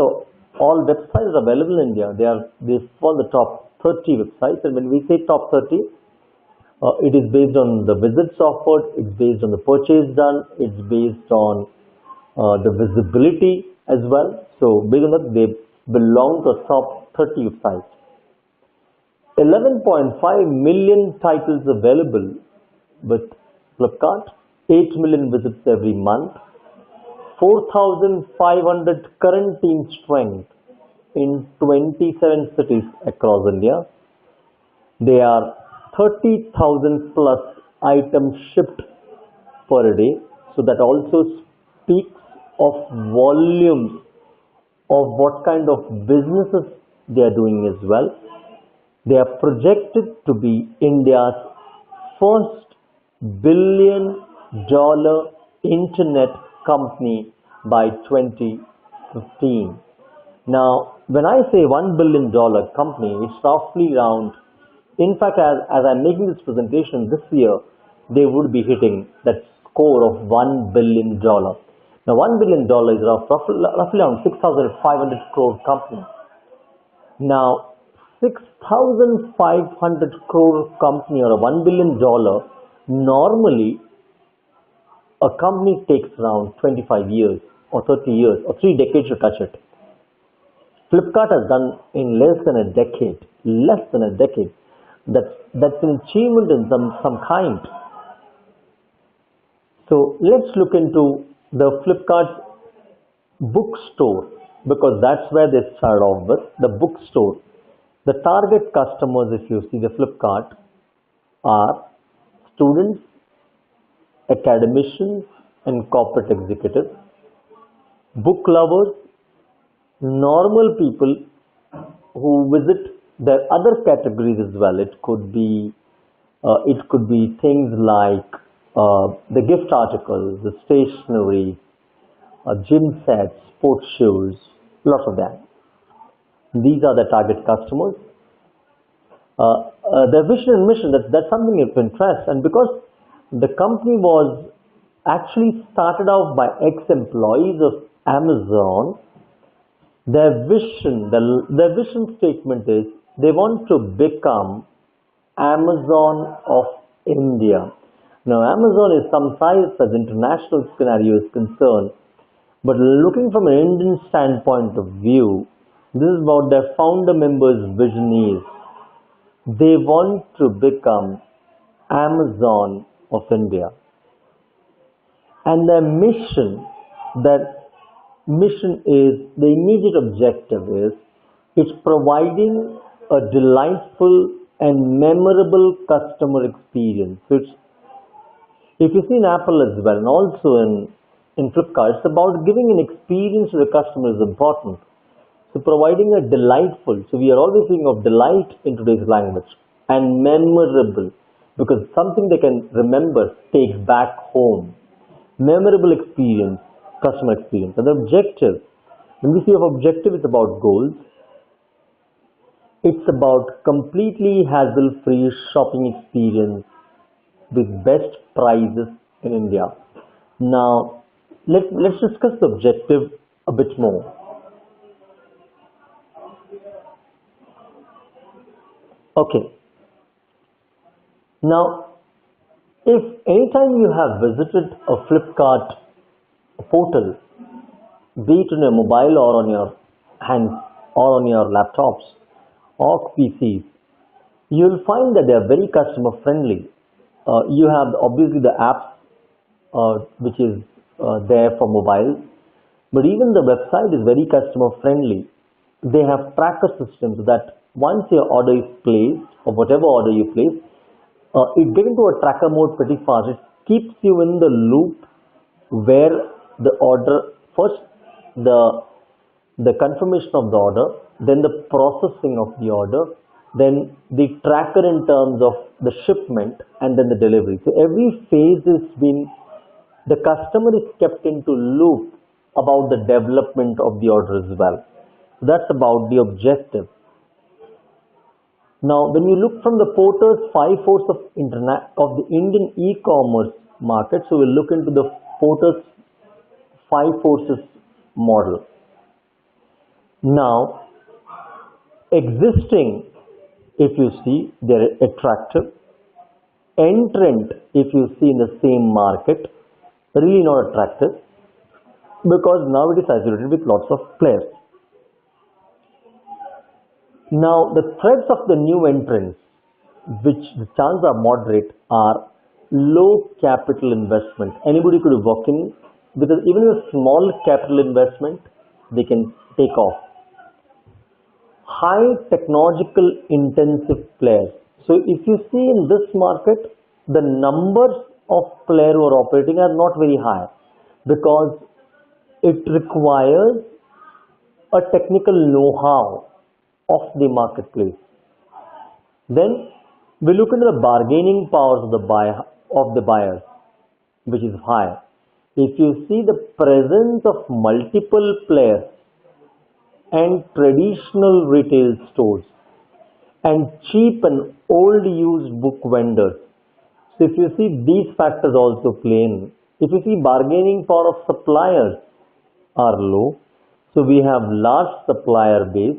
all websites available in India, they fall the top 30 websites. And when we say top 30, it is based on the visits offered, it's based on the purchase done, it's based on the visibility as well. So based on that, they belong to the top 30 sites. 11.5 million titles available with Flipkart, 8 million visits every month, 4,500 current team strength in 27 cities across India. There are 30,000 plus items shipped per day. So that also speaks of volumes of what kind of businesses they are doing as well. They are projected to be India's first billion-dollar internet company by 2015. Now, when I say $1 billion company, it's roughly around, in fact, as I'm making this presentation this year, they would be hitting that score of $1 billion. Now, $1 billion is roughly around 6,500 crore company. Now, 6,500 crore company or a $1 billion, normally a company takes around 25 years or 30 years or 3 decades to touch it. Flipkart has done in less than a decade. That's an achievement in some kind. So let's look into the Flipkart bookstore, because that's where they start off with, the bookstore. The target customers, if you see the Flipkart, are students, academicians and corporate executives, book lovers, normal people who visit their other categories as well. It could be things like the gift articles, the stationery, gym sets, sports shoes, lots of them. These are the target customers. Their vision and mission, that's something of interest. And because the company was actually started off by ex-employees of Amazon, their vision statement is they want to become Amazon of India. Now, Amazon is some size as international scenario is concerned, but looking from an Indian standpoint of view, this is what their founder members' vision is. They want to become Amazon of India. And their mission is, the immediate objective is, it's providing a delightful and memorable customer experience. So if you see in Apple as well, and also in Flipkart, it's about giving an experience to the customer is important. So providing a delightful, so we are always thinking of delight in today's language, and memorable, because something they can remember, take back home. Memorable experience, customer experience. And the objective, when we say of objective, it's about goals. It's about completely hassle-free shopping experience with best prices in India. Now, let's discuss the objective a bit more. Okay. Now, if anytime you have visited a Flipkart portal, be it on your mobile or on your hands or on your laptops or PCs, you'll find that they are very customer friendly. You have obviously the apps which is there for mobile, but even the website is very customer friendly. They have tracker systems that once your order is placed, or whatever order you place, it gets into a tracker mode pretty fast. It keeps you in the loop where the order, first the confirmation of the order, then the processing of the order, then the tracker in terms of the shipment, and then the delivery. So every phase is the customer is kept into loop about the development of the order as well. So that's about the objective. Now, when you look from the Porter's 5 forces of the Indian e-commerce market, so we'll look into the Porter's 5 forces model. Now, existing, if you see, they're attractive. Entrant, if you see in the same market, really not attractive. because now it is saturated with lots of players. Now, the threats of the new entrants, which the chances are moderate, are low capital investment. Anybody could walk in with even a small capital investment, they can take off. High technological intensive players. So if you see in this market, the numbers of players who are operating are not very high because it requires a technical know-how of the marketplace. Then we look into the bargaining powers of the buyers, which is high. If you see the presence of multiple players and traditional retail stores and cheap and old used book vendors. So if you see these factors also play in. If you see bargaining power of suppliers are low, so we have large supplier base,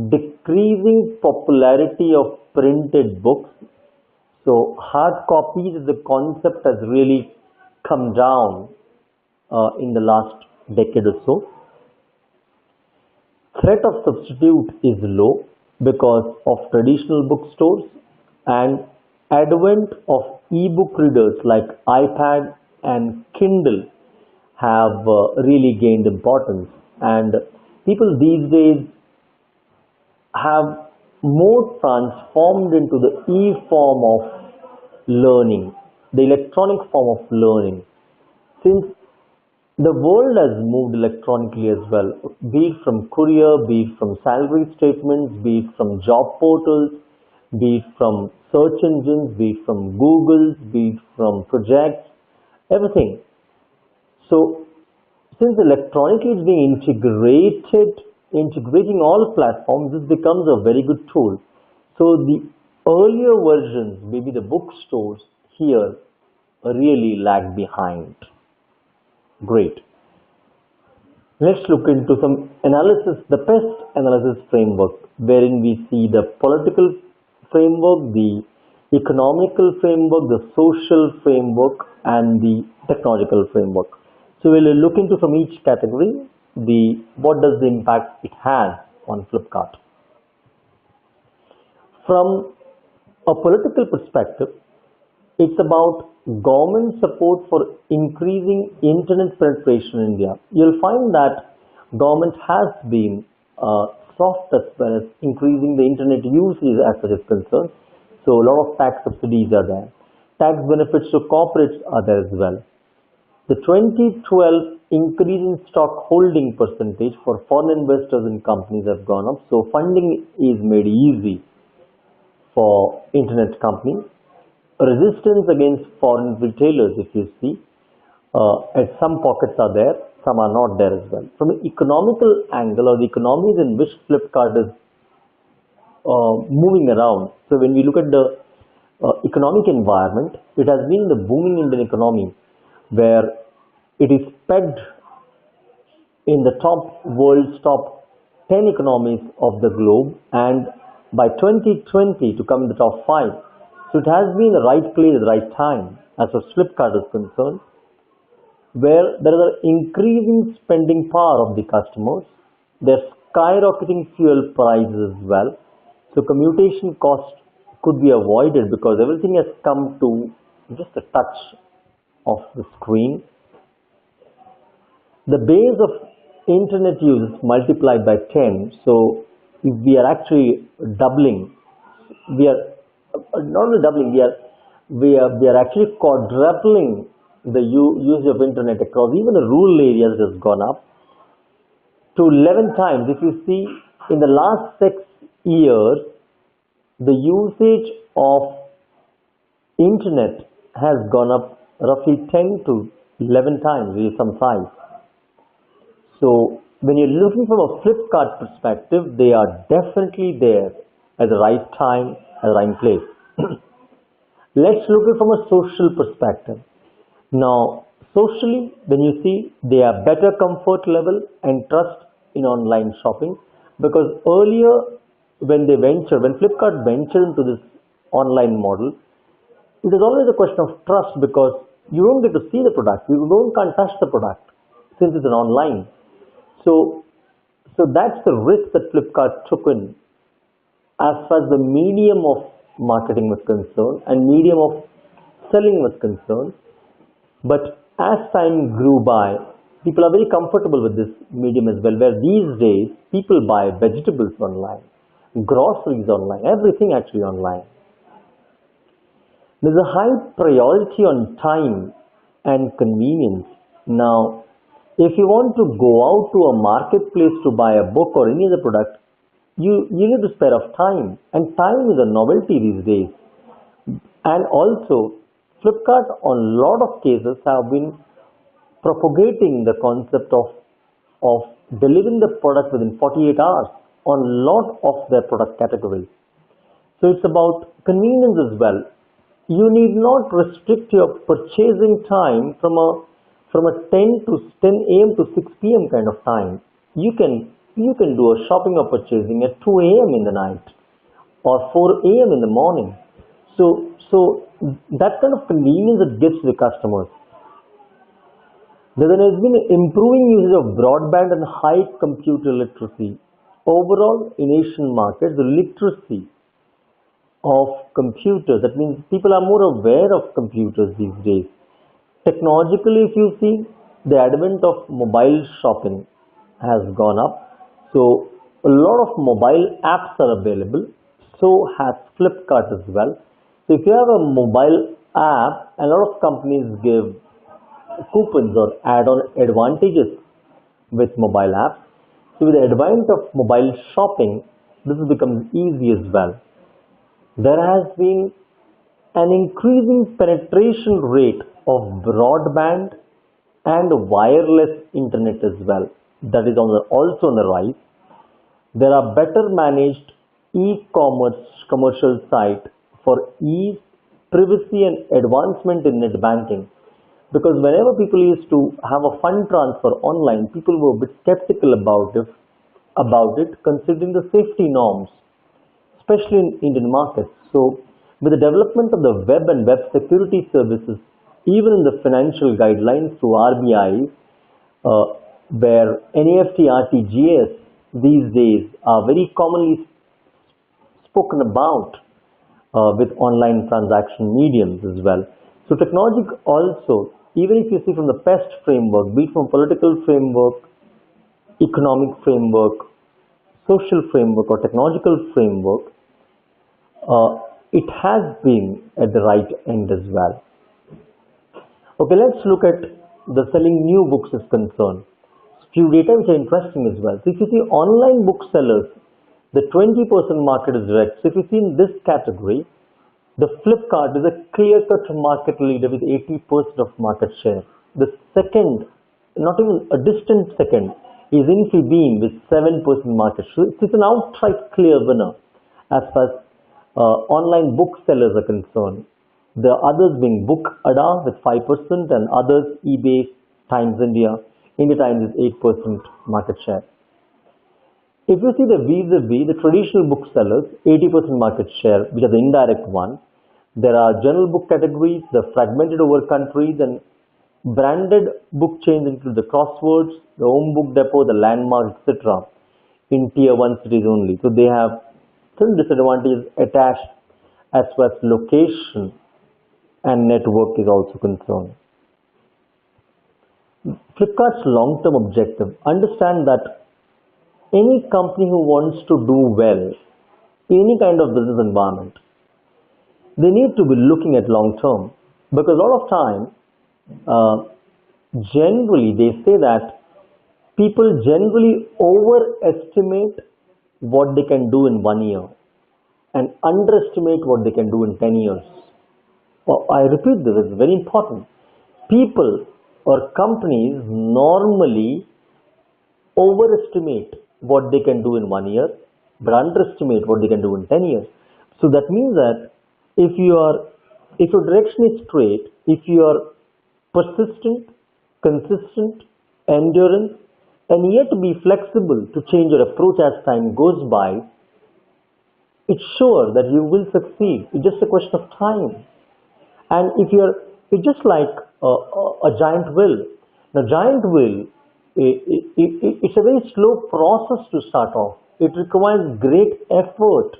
decreasing popularity of printed books. So hard copies, the concept has really come down in the last decade or so. Threat of substitute is low because of traditional bookstores and advent of e-book readers like iPad and Kindle have really gained importance, and people these days have more transformed into the e-form of learning, the electronic form of learning. Since the world has moved electronically as well, be it from courier, be it from salary statements, be it from job portals, be it from search engines, be it from Google, be it from projects, everything. So, since electronically is being integrating all platforms, this becomes a very good tool. So, the earlier versions, maybe the bookstores here, really lag behind. Great. Let's look into some analysis, the PEST analysis framework, wherein we see the political framework, the economical framework, the social framework, and the technological framework. So we'll look into from each category, what does the impact it has on Flipkart. From a political perspective, it's about government support for increasing internet penetration in India. You'll find that government has been soft as far as increasing the internet usage as such is concerned. So a lot of tax subsidies are there. Tax benefits to corporates are there as well. The 2012 increase in stock holding percentage for foreign investors in companies have gone up. So funding is made easy for internet companies. Resistance against foreign retailers, if you see, at some pockets are there, some are not there as well. From an economical angle, or the economies in which Flipkart is moving around, so when we look at the economic environment, it has been the booming Indian economy where it is pegged in the world's top 10 economies of the globe, and by 2020 to come in the top 5. So it has been the right place at the right time as far as Flipkart is concerned, where there is an increasing spending power of the customers. There's skyrocketing fuel prices as well. So commutation cost could be avoided because everything has come to just a touch of the screen. The base of internet use is multiplied by 10. So if we are actually doubling, we are not only doubling, we are actually quadrupling the use of internet across even the rural areas has gone up to 11 times. If you see in the last 6 years, the usage of internet has gone up roughly 10 to 11 times with some size. So when you're looking from a Flipkart perspective, they are definitely there at the right time, at the right place. Let's look at it from a social perspective. Now, socially, when you see, they have better comfort level and trust in online shopping, because earlier when Flipkart ventured into this online model, it is always a question of trust because you don't get to see the product, can't touch the product. since it's an online. So, so that's the risk that Flipkart took in as far as the medium of marketing was concerned and medium of selling was concerned. But as time grew by, people are very comfortable with this medium as well, where these days people buy vegetables online, groceries online, everything actually online. There's a high priority on time and convenience. Now, if you want to go out to a marketplace to buy a book or any other product, you need to spare of time, and time is a novelty these days. And also, Flipkart on a lot of cases have been propagating the concept of delivering the product within 48 hours on a lot of their product categories. So it's about convenience as well. You need not restrict your purchasing time from a 10 a.m. to 6 p.m. kind of time. You can do a shopping or purchasing at 2 a.m. in the night or 4 a.m. in the morning. So that kind of convenience that gives the customers. There has been an improving usage of broadband and high computer literacy. Overall, in Asian markets, the literacy of computers, that means people are more aware of computers these days. Technologically, if you see, the advent of mobile shopping has gone up. So a lot of mobile apps are available. So has Flipkart as well. So if you have a mobile app, a lot of companies give coupons or add-on advantages with mobile apps. So with the advent of mobile shopping, this becomes easy as well. There has been an increasing penetration rate of broadband and wireless internet as well. That is also on the rise. There are better managed e-commerce commercial sites for ease, privacy and advancement in net banking. Because whenever people used to have a fund transfer online, people were a bit skeptical about it considering the safety norms, especially in Indian markets. So with the development of the web and web security services, even in the financial guidelines through RBI, where NEFT RTGS these days are very commonly spoken about with online transaction mediums as well. So technology also, even if you see from the PEST framework, be it from political framework, economic framework, social framework or technological framework, it has been at the right end as well. Okay, let's look at the selling new books is concerned. Few data which are interesting as well. So if you see online booksellers, the 20% market is direct. So if you see in this category, the Flipkart is a clear-cut market leader with 80% of market share. The second, not even a distant second, is Infibeam with 7% market share. It's an outright clear winner as far as online booksellers are concerned. The others being Bookada with 5% and others eBay, Times India. India Times is 8% market share. If you see the vis-a-vis, the traditional booksellers, 80% market share, which are the indirect one. There are general book categories, the fragmented over countries, and branded book chains include the Crosswords, the Home Book Depot, the Landmark, etc. in tier 1 cities only. So they have certain disadvantages attached as far as location and network is also concerned. Flipkart's long-term objective, understand that any company who wants to do well in any kind of business environment, they need to be looking at long-term, because a lot of time, generally they say that people generally overestimate what they can do in 1 year and underestimate what they can do in 10 years. I repeat this, it's very important. People or companies normally overestimate what they can do in 1 year, but underestimate what they can do in 10 years. So that means that if your direction is straight, if you are persistent, consistent, endurance, and yet be flexible to change your approach as time goes by, it's sure that you will succeed. It's just a question of time. And it's just like a giant wheel. The giant wheel it's a very slow process to start off. It requires great effort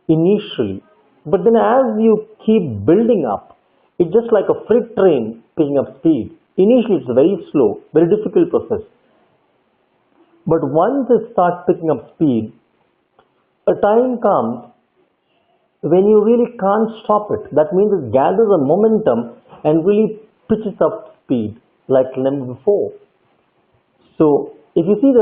initially, but then as you keep building up, it's just like a freight train picking up speed. Initially it's very slow, very difficult process, but once it starts picking up speed, a time comes when you really can't stop it. That means it gathers a momentum and really pitches up speed like never before. So if you see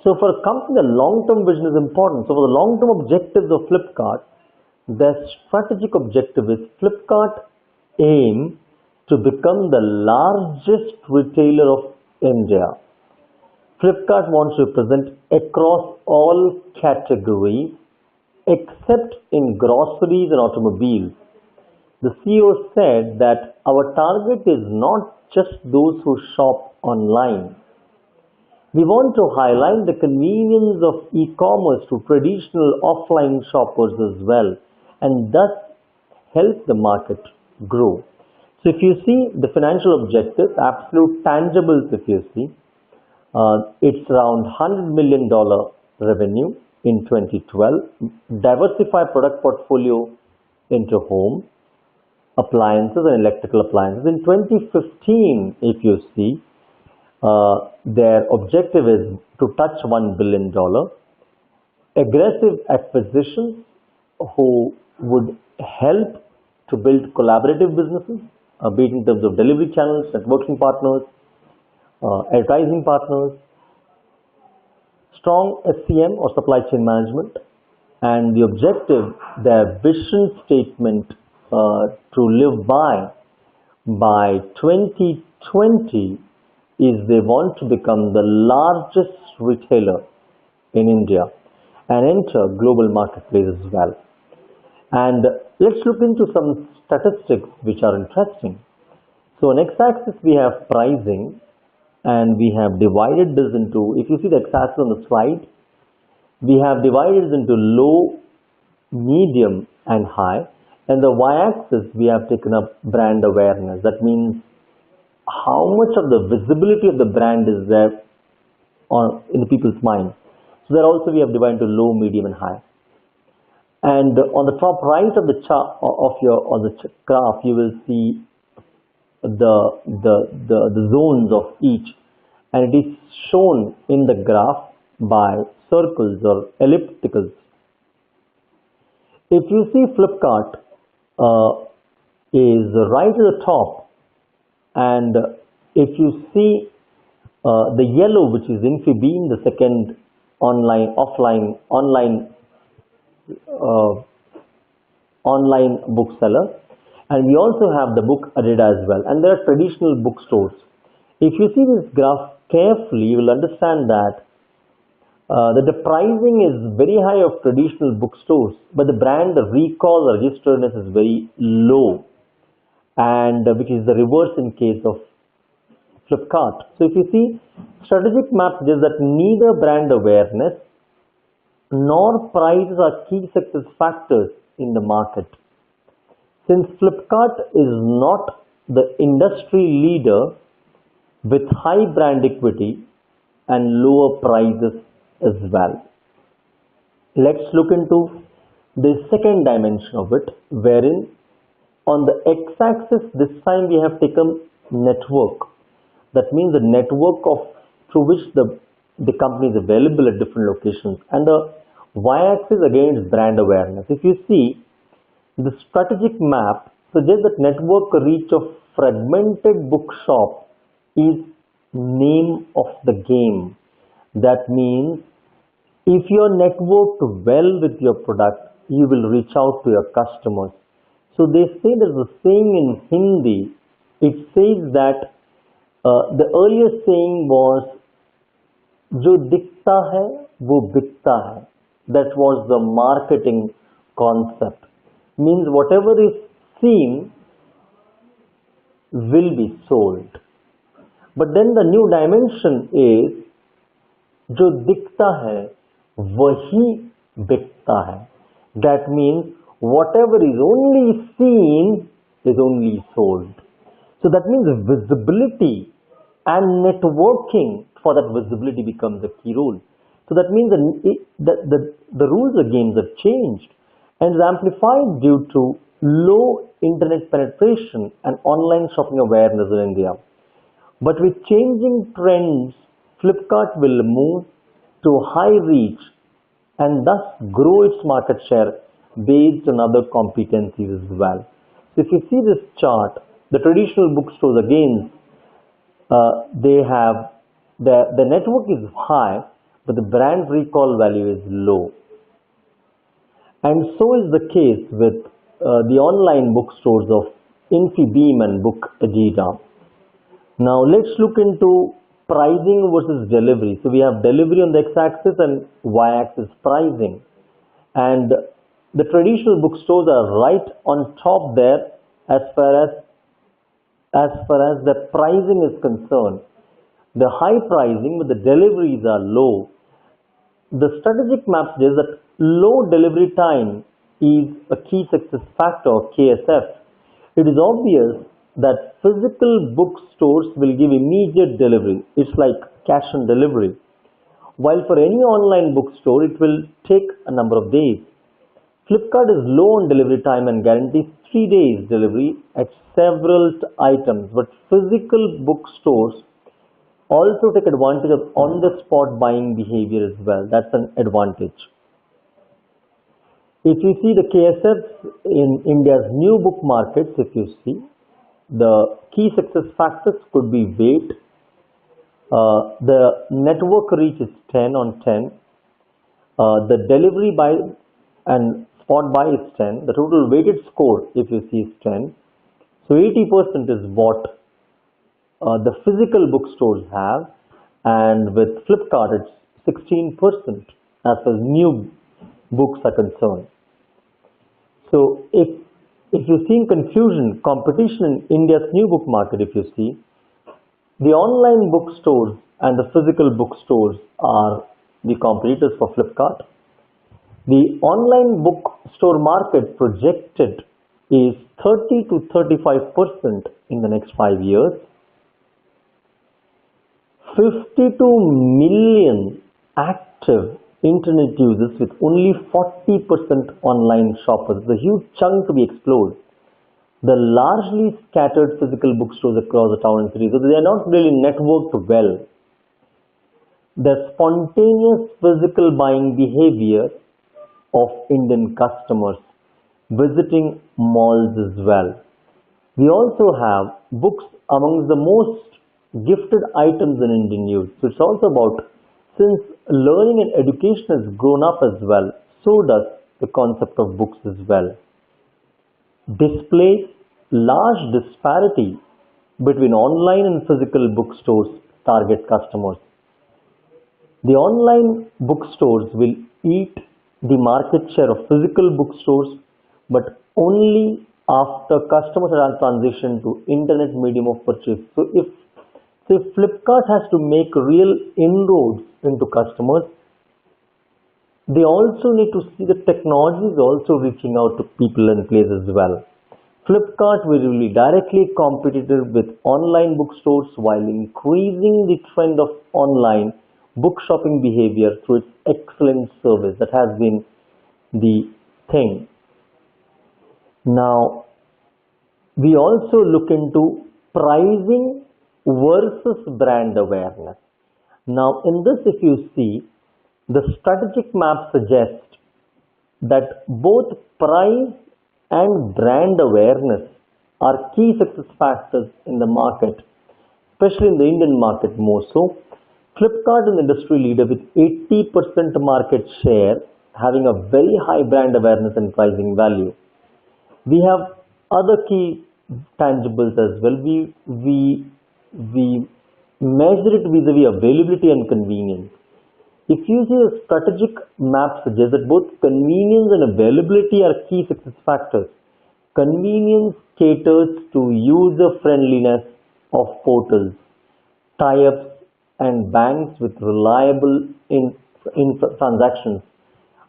so for a company, the long-term vision is important. So for the long-term objectives of Flipkart, their strategic objective is Flipkart aim to become the largest retailer of India. Flipkart wants to present across all categories except in groceries and automobiles. The CEO said that our target is not just those who shop online. We want to highlight the convenience of e-commerce to traditional offline shoppers as well, and thus help the market grow. So if you see the financial objectives, absolute tangibles, if you see, it's around $100 million revenue in 2012, diversify product portfolio into home appliances and electrical appliances. In 2015, if you see, their objective is to touch $1 billion. Aggressive acquisitions who would help to build collaborative businesses, be it in terms of delivery channels, networking partners, advertising partners, strong SCM or supply chain management, and the objective, their vision statement to live by 2020 is they want to become the largest retailer in India and enter global marketplace as well. And let's look into some statistics which are interesting. So on x-axis we have pricing, and we have divided this into, if you see the x-axis on the slide, we have divided it into low, medium and high, and the y-axis we have taken up brand awareness. That means how much of the visibility of the brand is there in the people's mind. So there also we have divided into low, medium and high. And on the top right of the chart on the graph, you will see the zones of each, and it is shown in the graph by circles or ellipticals. If you see Flipkart is right at the top, and if you see the yellow, which is Infibeam, the second online bookseller, and we also have the book Adida as well, and there are traditional bookstores. If you see this graph carefully, you will understand that the pricing is very high of traditional bookstores, but the brand recall or registeredness is very low, and which is the reverse in case of Flipkart. So if you see, strategic map suggests that neither brand awareness nor prices are key success factors in the market. Since Flipkart is not the industry leader with high brand equity and lower prices as well. Let's look into the second dimension of it, wherein on the x-axis this time we have taken network. That means the network through which the company is available at different locations, and the y-axis again is brand awareness. If you see, the strategic map suggests that network reach of fragmented bookshop is name of the game. That means if you are networked well with your product, you will reach out to your customers. So they say there's a saying in Hindi. It says that the earlier saying was "Jo dikhta hai, wo bikta hai." That was the marketing concept. Means whatever is seen will be sold. But then the new dimension is "Jo dikhta hai, wahi bikta hai." That means whatever is only seen is only sold. So that means visibility and networking for that visibility becomes a key role. So that means the rules of games have changed and is amplified due to low internet penetration and online shopping awareness in India. But with changing trends, Flipkart will move to high reach and thus grow its market share based on other competencies as well. So if you see this chart, the traditional bookstores again, they have the network is high, but the brand recall value is low. And so is the case with the online bookstores of Infibeam and Book Agita. Now let's look into pricing versus delivery. So we have delivery on the x-axis and y-axis pricing. And the traditional bookstores are right on top there as far as the pricing is concerned. The high pricing but the deliveries are low. The strategic map says that low delivery time is a key success factor, KSF. It is obvious that physical bookstores will give immediate delivery. It's like cash on delivery. While for any online bookstore, it will take a number of days. Flipkart is low on delivery time and guarantees 3 days delivery at several items, but physical bookstores also take advantage of on-the-spot buying behavior as well. That's an advantage. If you see the KSFs in India's new book markets, if you see, the key success factors could be weight. The network reach is 10 on 10. The delivery by and spot buy is 10. The total weighted score, if you see, is 10. So 80% is what the physical bookstores have, and with Flipkart it's 16% as far as new books are concerned. So if you see confusion, competition in India's new book market, if you see, the online bookstores and the physical bookstores are the competitors for Flipkart. The online bookstore market projected is 30 to 35% in the next 5 years. 52 million active internet users with only 40% online shoppers. It's a huge chunk to be explored. The largely scattered physical bookstores across the town and cities, so they are not really networked well. The spontaneous physical buying behavior of Indian customers visiting malls as well. We also have books among the most gifted items in Indian youth. So it's also about, since learning and education has grown up as well, so does the concept of books as well. Displays large disparity between online and physical bookstores target customers. The online bookstores will eat the market share of physical bookstores, but only after customers are transitioned to internet medium of purchase. So if Flipkart has to make real inroads into customers, they also need to see the technology is also reaching out to people and places as well. Flipkart will be directly competitive with online bookstores while increasing the trend of online book shopping behavior through its excellent service. That has been the thing. Now, we also look into pricing versus brand awareness. Now, in this, if you see, the strategic map suggests that both price and brand awareness are key success factors in the market, especially in the Indian market more so. Flipkart is an industry leader with 80% market share, having a very high brand awareness and pricing value. We have other key tangibles as well. We measure it vis-a-vis availability and convenience. If you see a strategic map suggests that both convenience and availability are key success factors. Convenience caters to user friendliness of portals, tie-ups and banks with reliable in transactions.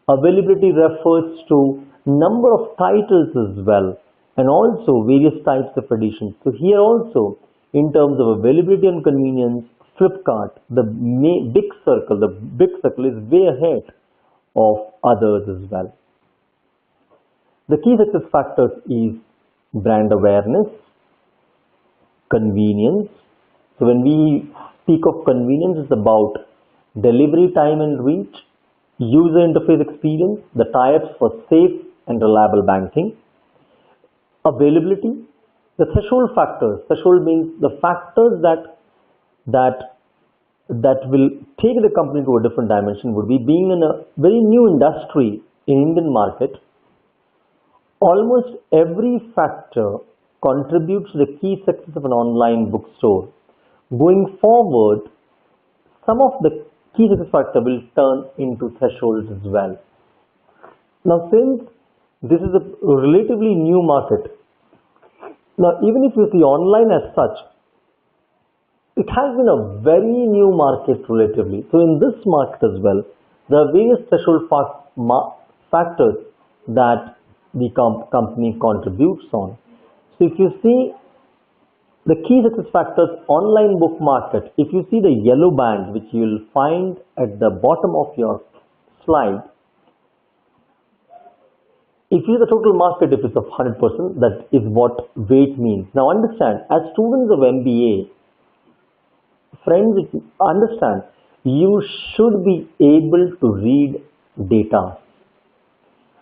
Availability refers to number of titles as well, and also various types of editions. So here also, in terms of availability and convenience, Flipkart, the big circle is way ahead of others as well. The key success factors is brand awareness, convenience. So when we speak of convenience, it's about delivery time and reach, user interface experience, the tie-ups for safe and reliable banking, availability, the threshold factors. Threshold means the factors that will take the company to a different dimension would be being in a very new industry in Indian market. Almost every factor contributes to the key success of an online bookstore. Going forward, some of the key success factors will turn into thresholds as well. Now, since this is a relatively new market, now even if you see online as such, it has been a very new market relatively. So in this market as well, there are various threshold factors that the company contributes on. So if you see the key success factors online book market, if you see the yellow band which you will find at the bottom of your slide, if you see the total market, if it's of 100%, that is what weight means. Now understand, as students of MBA, friends, understand, you should be able to read data,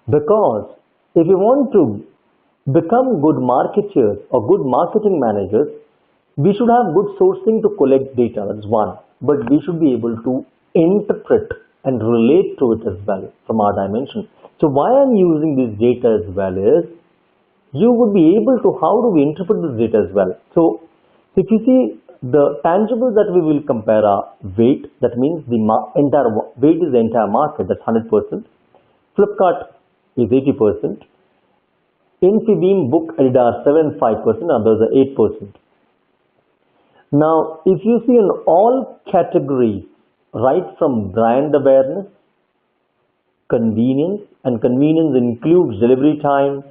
because if you want to become good marketers or good marketing managers, we should have good sourcing to collect data, that's one, but we should be able to interpret and relate to it as well from our dimension. So why I'm using this data as well is, you would be able to, how do we interpret this data as well? So if you see the tangibles that we will compare are weight, that means the entire weight is the entire market, that's 100%. Flipkart is 80%. Infibeam, Book, Adidas 7, 5%, others are 8%. Now, if you see in all categories, right from brand awareness, convenience, and convenience includes delivery time,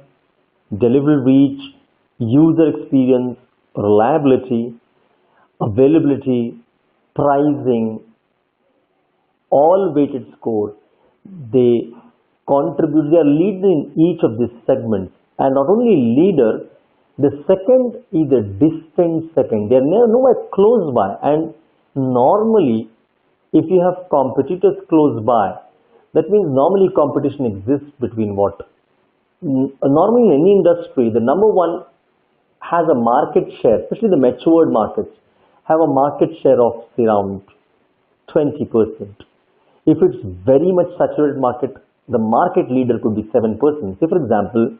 delivery reach, user experience, reliability, availability, pricing, all weighted score, they contribute, they are leaders in each of these segments. And not only leader, the second is a distant second. They are nowhere close by. And normally, if you have competitors close by, that means normally competition exists between what? Normally in any industry, the number one has a market share, especially the matured markets, have a market share of around 20%. If it's very much saturated market, the market leader could be 7%. Say for example,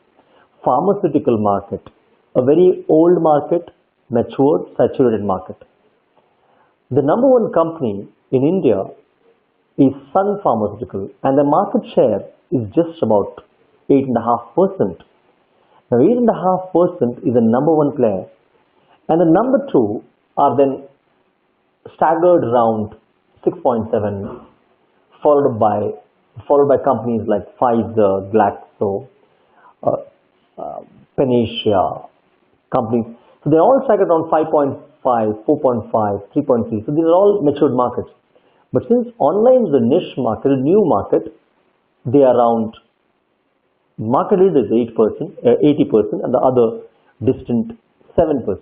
pharmaceutical market, a very old market, matured, saturated market. The number one company in India is Sun Pharmaceutical, and the market share is just about 8.5%. Now 8.5% is the number one player, and the number two are then staggered around 6.7, followed by companies like Pfizer, Glaxo, Panacea companies. So they're all staggered around 5.5, 4.5, 3.3. So these are all matured markets. But since online is a niche market, a new market, they are around, market leader is 80%, and the other distant 7%.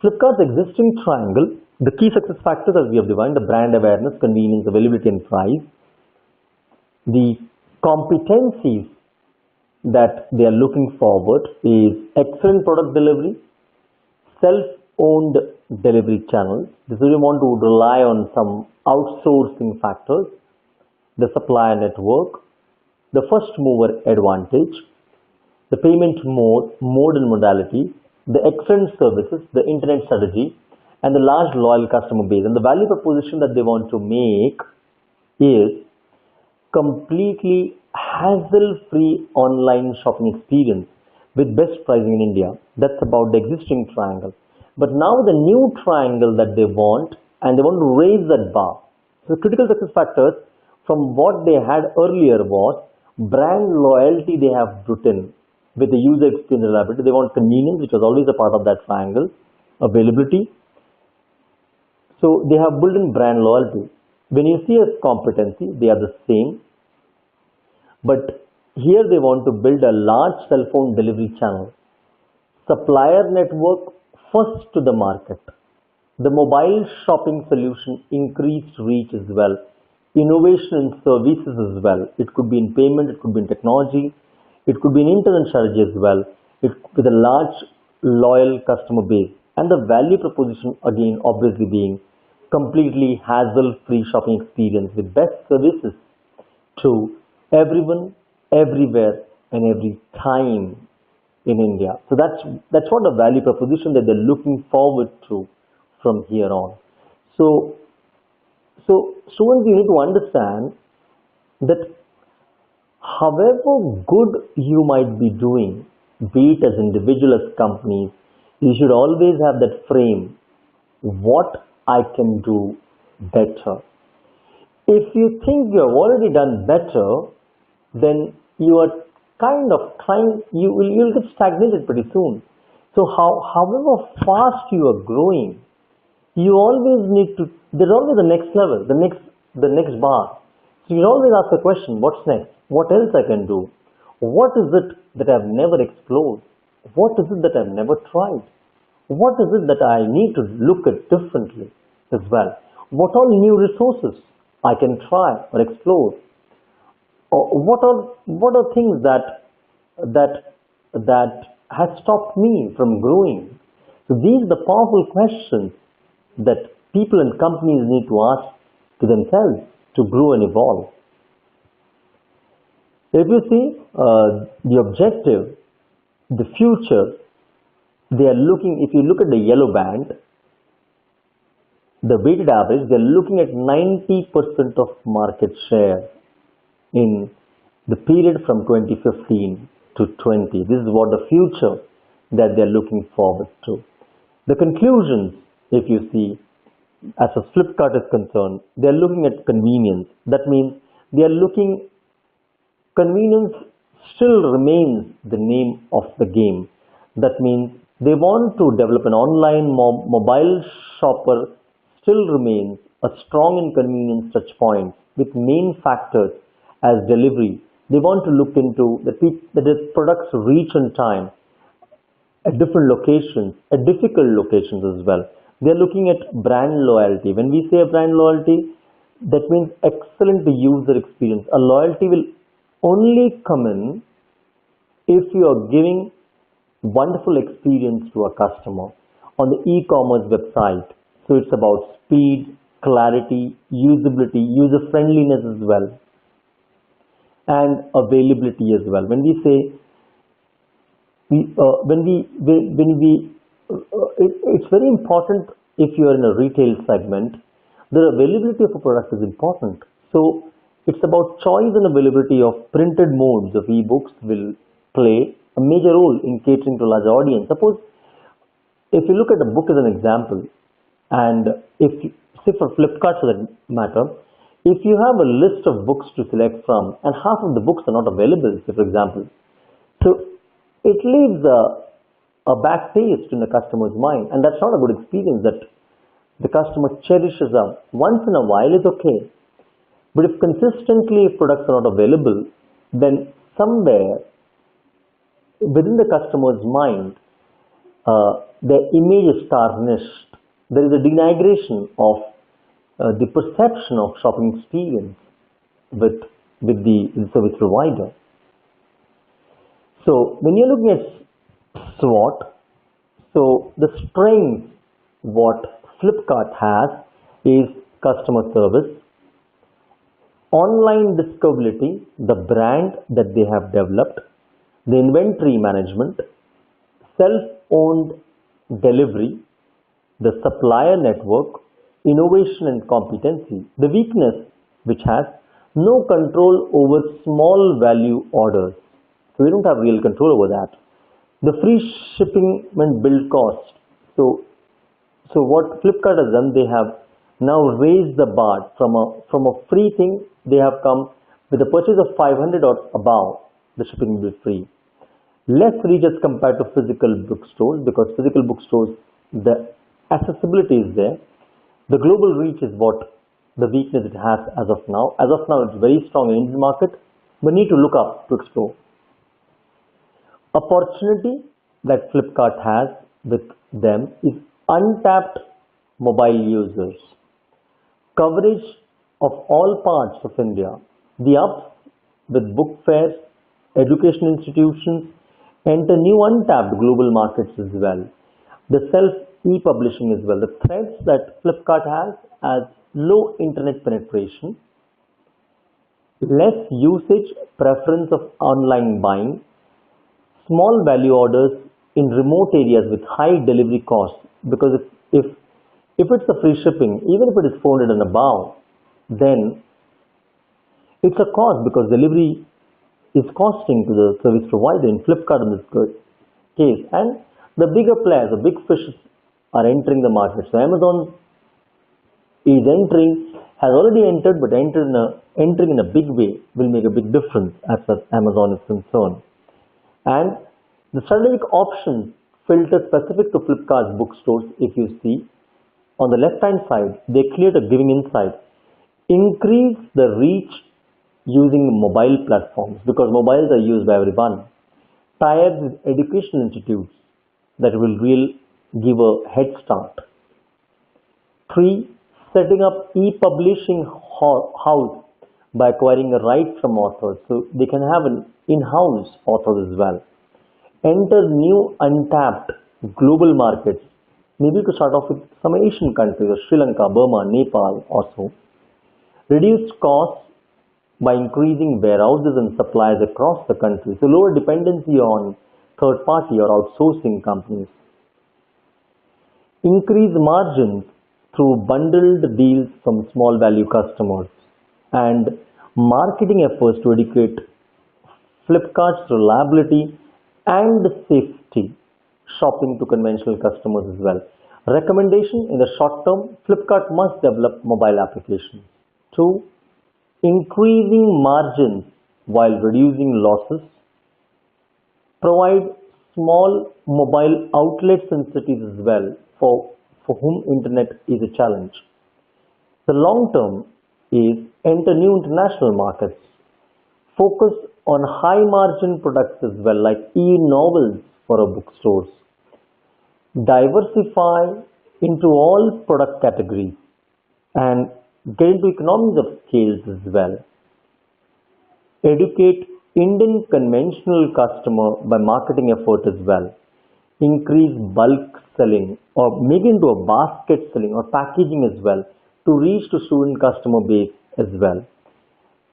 Flipkart's existing triangle, the key success factors as we have defined, the brand awareness, convenience, availability and price. The competencies that they are looking forward is excellent product delivery, self-owned delivery channels. This is we want to rely on some outsourcing factors, the supplier network, the first mover advantage, the payment mode and modality, the excellent services, the internet strategy, and the large loyal customer base. And the value proposition that they want to make is completely hassle-free online shopping experience with best pricing in India. That's about the existing triangle. But now the new triangle that they want, and they want to raise that bar. So critical success factors from what they had earlier was brand loyalty they have written. with the user experience reliability. They want convenience, which was always a part of that triangle, availability. So they have built in brand loyalty. When you see as competency, they are the same, but here they want to build a large cell phone delivery channel, supplier network first to the market. The mobile shopping solution increased reach as well, innovation in services as well. It could be in payment, it could be in technology, it could be in internet strategy as well, with a large loyal customer base. And the value proposition again obviously being completely hassle-free shopping experience with best services to everyone, everywhere, and every time in India. So that's what the value proposition that they're looking forward to from here on. So students, you need to understand that however good you might be doing, be it as individual, as companies, you should always have that frame, what I can do better. If you think you have already done better, then you are kind of trying, you'll get stagnated pretty soon. So however fast you are growing, you always need to, there's always the next level, the next bar. So you always ask the question, what's next? What else I can do? What is it that I've never explored? What is it that I've never tried? What is it that I need to look at differently as well? What all new resources I can try or explore? Or what are things that has stopped me from growing? So these are the powerful questions that people and companies need to ask to themselves to grow and evolve. If you see the objective, the future, they are looking, if you look at the yellow band, the weighted average, they are looking at 90% of market share in the period from 2015 to 20. This is what the future that they are looking forward to. The conclusions, if you see, as far as Flipkart is concerned, they are looking at convenience. That means they are looking, convenience still remains the name of the game. That means they want to develop an online mobile shopper still remains a strong and convenient touch point with main factors as delivery. They want to look into that the products reach on time at different locations, at difficult locations as well. They are looking at brand loyalty. When we say brand loyalty, that means excellent user experience. A loyalty will only come in if you are giving wonderful experience to a customer on the e-commerce website. So it's about speed, clarity, usability, user friendliness as well, and availability as well. When we say, it's very important if you are in a retail segment, the availability of a product is important. So it's about choice and availability of printed modes of ebooks will play a major role in catering to a larger audience. Suppose if you look at a book as an example, and if you, say for Flipkart for that matter, if you have a list of books to select from and half of the books are not available, say for example, so it leaves a bad taste in the customer's mind, and that's not a good experience that the customer cherishes up. Once in a while is okay, but if consistently products are not available, then somewhere within the customer's mind, their image is tarnished. There is a denigration of the perception of shopping experience with the service provider. So when you're looking at SWOT, so the strength what Flipkart has is customer service, online discoverability, the brand that they have developed, the inventory management, self-owned delivery, the supplier network, innovation and competency. The weakness which has no control over small value orders. So we don't have real control over that. The free shipping and build cost. So what Flipkart has done, they have now raised the bar from a free thing. They have come with a purchase of 500 or above, the shipping will be free. Less reach as compared to physical bookstores, because physical bookstores, the accessibility is there. The global reach is what the weakness it has as of now. As of now, it's very strong in Indian market, but need to look up to explore. Opportunity that Flipkart has with them is untapped mobile users, coverage of all parts of India, the ups with book fairs, education institutions, enter new untapped global markets as well. The self e-publishing as well. The threats that Flipkart has as low internet penetration, less usage preference of online buying, small value orders in remote areas with high delivery costs, because if it's a free shipping, even if it is 400 and above, then it's a cost, because delivery is costing to the service provider in Flipkart in this case. And the bigger players, the big fishes are entering the market. So Amazon is entering, has already entered, but entering in a big way will make a big difference as far as Amazon is concerned. And the strategic options filter specific to Flipkart's bookstores, if you see, on the left hand side, they clear the giving insight. Increase the reach using mobile platforms, because mobiles are used by everyone. Tied with educational institutes that will give a head start. 3. Setting up e-publishing house by acquiring a right from authors, so they can have an in-house authors as well. Enter new untapped global markets, maybe to start off with some Asian countries, Sri Lanka, Burma, Nepal also. Reduce costs by increasing warehouses and supplies across the country, so lower dependency on third party or outsourcing companies. Increase margins through bundled deals from small value customers, and marketing efforts to educate Flipkart's reliability and safety shopping to conventional customers as well. Recommendation: in the short term, Flipkart must develop mobile applications. 2. Increasing margins while reducing losses. Provide small mobile outlets in cities as well for whom internet is a challenge. The long term is enter new international markets. Focus on high margin products as well, like e-novels for our bookstores. Diversify into all product categories and get into economies of scales as well. Educate Indian conventional customer by marketing effort as well. Increase bulk selling or make into a basket selling or packaging as well to reach to student customer base as well.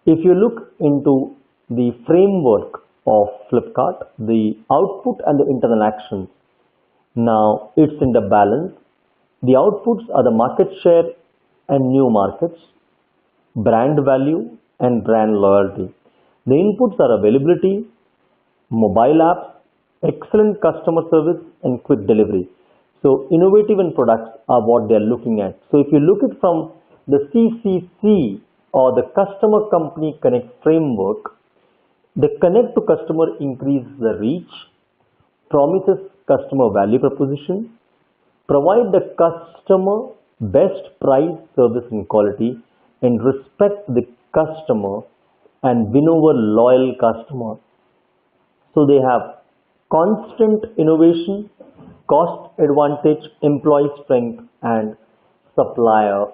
If you look into the framework of Flipkart, the output and the internal actions, now it's in the balance. The outputs are the market share and new markets, brand value and brand loyalty. The inputs are availability, mobile apps, excellent customer service and quick delivery. So innovative and products are what they are looking at. So if you look at from the CCC or the Customer Company Connect framework, the connect to customer increases the reach, promises customer value proposition, provide the customer best price, service and quality, and respect the customer and win over loyal customer. So they have constant innovation, cost advantage, employee strength and supplier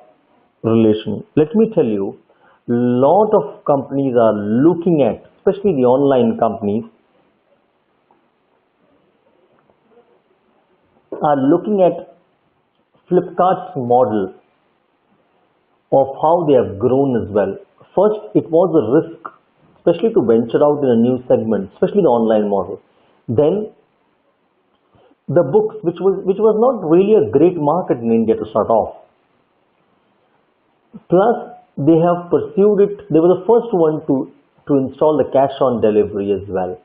relation. Let me tell you, lot of companies are looking at, especially the online companies, are looking at Flipkart's model of how they have grown as well. First, it was a risk, especially to venture out in a new segment, especially the online model. Then the books, which was not really a great market in India to start off. Plus, they have pursued it. They were the first one to install the cash on delivery as well.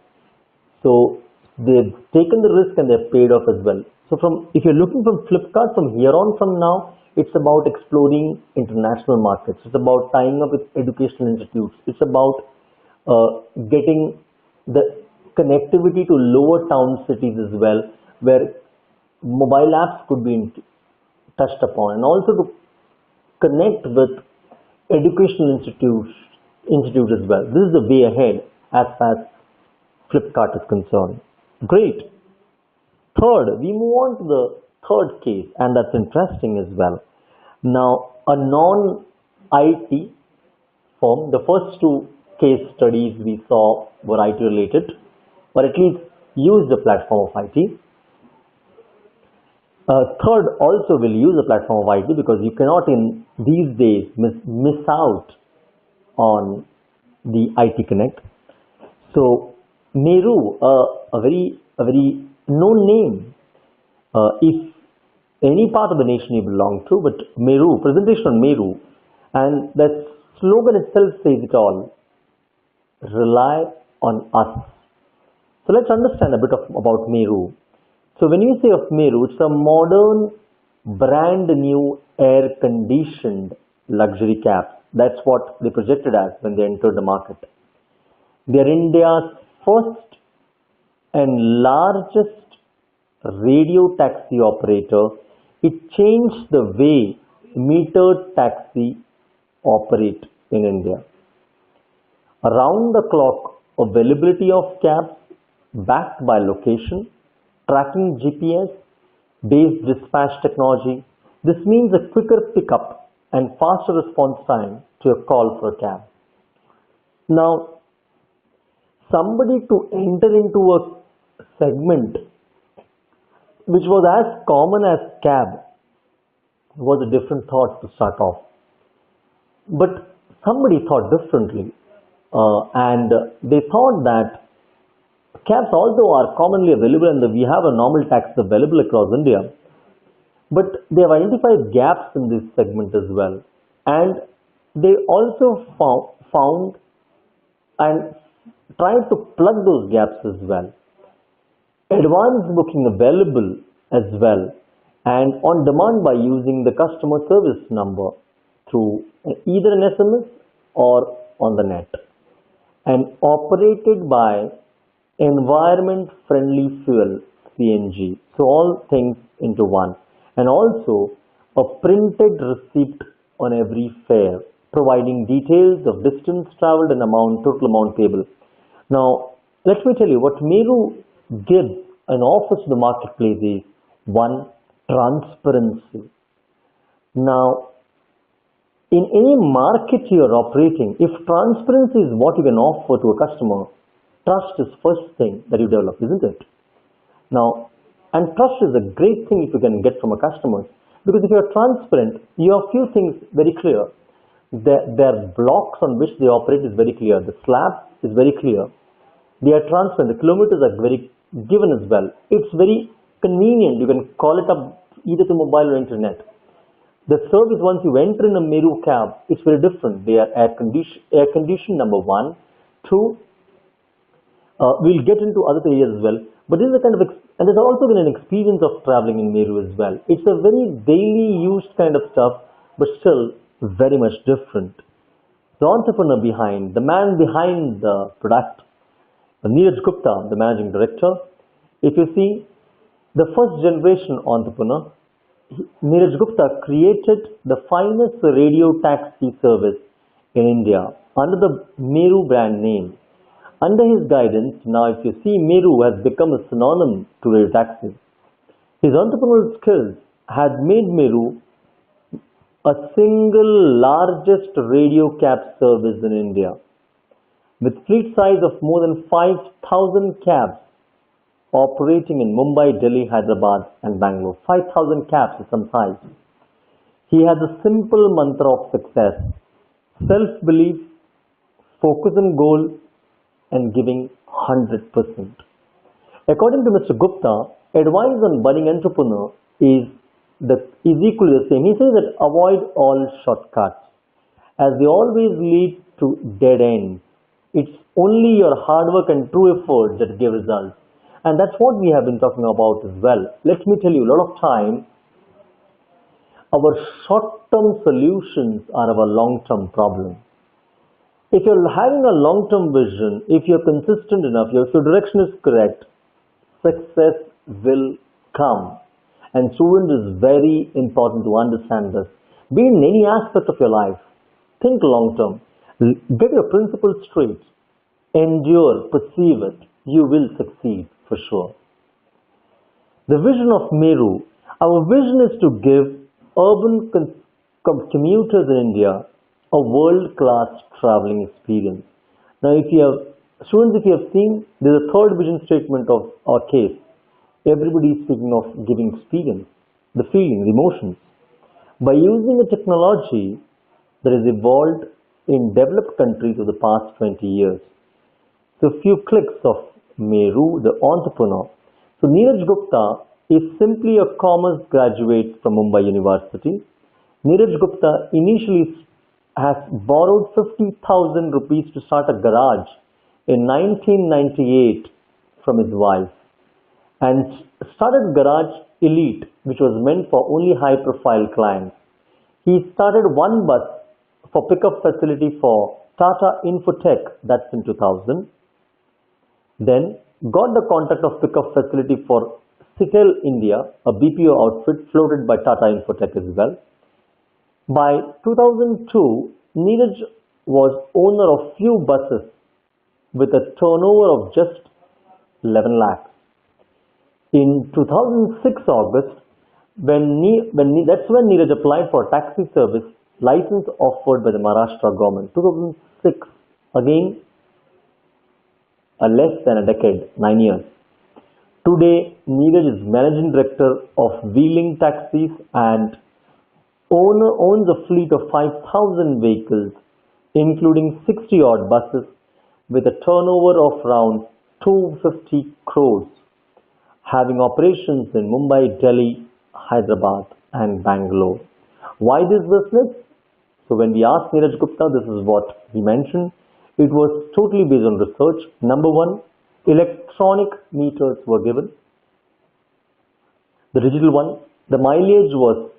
So they've taken the risk and they've paid off as well. So if you're looking from Flipkart from here on from now, it's about exploring international markets. It's about tying up with educational institutes. It's about getting the connectivity to lower town cities as well, where mobile apps could be touched upon, and also to connect with educational institutes as well. This is the way ahead as far as Flipkart is concerned. Great. Third, we move on to the third case, and that's interesting as well. Now, a non-IT firm, the first two case studies we saw were IT related, or at least used the platform of IT. Third also will use the platform of IT, because you cannot in these days miss out on the IT Connect. So Meru, a very known name, if any part of the nation you belong to, but Meru, presentation on Meru, and that slogan itself says it all: rely on us. So let's understand a bit about Meru. So when you say of Meru, it's a modern, brand new, air-conditioned luxury cab. That's what they projected as when they entered the market. They are India's first and largest radio taxi operator. It changed the way metered taxi operate in India. Around the clock availability of cabs backed by location, tracking GPS, based dispatch technology. This means a quicker pickup and faster response time to a call for a cab. Now, somebody to enter into a segment which was as common as cab was a different thought to start off. But somebody thought differently, and they thought that cabs also are commonly available, and we have a normal taxi available across India. But they have identified gaps in this segment as well. And they also found and tried to plug those gaps as well. Advanced booking available as well, and on demand by using the customer service number through either an SMS or on the net, and operated by environment friendly fuel, CNG. So all things into one, and also a printed receipt on every fare, providing details of distance traveled and total amount payable. Now let me tell you what Meru gives and offers to the marketplace is: one, transparency. Now, in any market you are operating, if transparency is what you can offer to a customer, trust is first thing that you develop, isn't it? Now, and trust is a great thing if you can get from a customer, because if you are transparent, you have few things very clear. Their blocks on which they operate is very clear. The slab is very clear. They are transparent. The kilometers are very given as well. It's very convenient. You can call it up either to mobile or internet. The service, once you enter in a Meru cab, it's very different. They are air conditioned, number one. Two, we'll get into other areas as well. But this is a kind of, and there's also been an experience of traveling in Meru as well. It's a very daily used kind of stuff, but still very much different. The entrepreneur behind, the man behind the product, Neeraj Gupta, the managing director. If you see, the first generation entrepreneur, Neeraj Gupta created the finest radio taxi service in India under the Meru brand name. Under his guidance, now if you see, Meru has become a synonym to radio taxis. His entrepreneurial skills had made Meru a single largest radio cab service in India, with fleet size of more than 5,000 cabs operating in Mumbai, Delhi, Hyderabad and Bangalore. 5,000 cabs is some size. He has a simple mantra of success: self-belief, focus on goal, and giving 100%. According to Mr. Gupta, advice on budding entrepreneur is equally the same. He says that avoid all shortcuts, as they always lead to dead ends. It's only your hard work and true effort that give results. And that's what we have been talking about as well. Let me tell you, a lot of time, our short-term solutions are our long-term problem. If you're having a long-term vision, if you're consistent enough, if your direction is correct, success will come. And student, is very important to understand this. Be in any aspect of your life, think long term. Get your principles straight. Endure, perceive it. You will succeed for sure. The vision of Meru. Our vision is to give urban commuters in India a world-class traveling experience. Now, if you have students, if you have seen, there is a third vision statement of our case. Everybody is speaking of giving experience, the feeling, the emotions. By using a technology that has evolved in developed countries of the past 20 years. So, a few clicks of Meru, the entrepreneur. So, Neeraj Gupta is simply a commerce graduate from Mumbai University. Neeraj Gupta initially has borrowed 50,000 rupees to start a garage in 1998 from his wife and started Garage Elite, which was meant for only high profile clients. He started one bus for pickup facility for Tata Infotech, that's in 2000. Then got the contract of pickup facility for Untitled India, a BPO outfit floated by Tata Infotech as well. By 2002, Neeraj was owner of few buses with a turnover of just 11 lakhs. In 2006 August, that's when Neeraj applied for a taxi service license offered by the Maharashtra government. 2006, again, less than a decade, 9 years. Today, Neeraj is managing director of Wheeling Taxis and owns a fleet of 5,000 vehicles, including 60 odd buses, with a turnover of around 250 crores, having operations in Mumbai, Delhi, Hyderabad, and Bangalore. Why this business? So when we asked Neeraj Gupta, this is what he mentioned. It was totally based on research. Number one, electronic meters were given. The digital one, the mileage was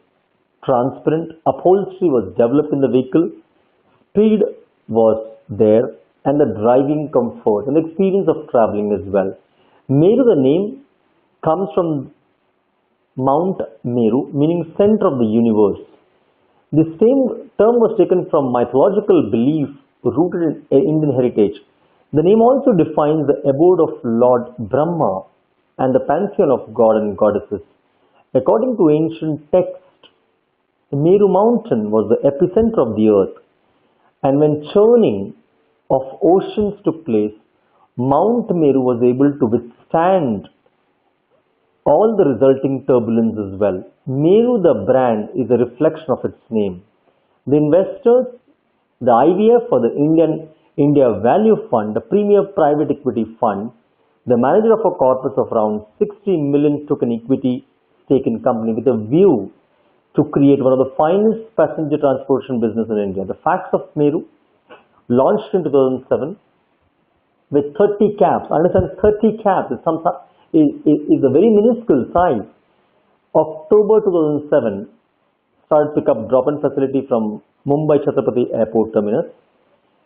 transparent, upholstery was developed in the vehicle, speed was there, and the driving comfort and experience of traveling as well. Meru, the name comes from Mount Meru, meaning center of the universe. The same term was taken from mythological belief rooted in Indian heritage. The name also defines the abode of Lord Brahma and the pantheon of god and goddesses. According to ancient texts, Meru mountain was the epicenter of the earth, and when churning of oceans took place, Mount Meru was able to withstand all the resulting turbulence as well. Meru, the brand, is a reflection of its name. The investors, the IVF for the India Value Fund, the premier private equity fund, the manager of a corpus of around 60 million took an equity stake in company with a view to create one of the finest passenger transportation business in India. The facts of Meru, launched in 2007 with 30 cabs. Understand, 30 cabs is a very minuscule size. October 2007, started pickup drop-in facility from Mumbai Chhatrapati Airport Terminus.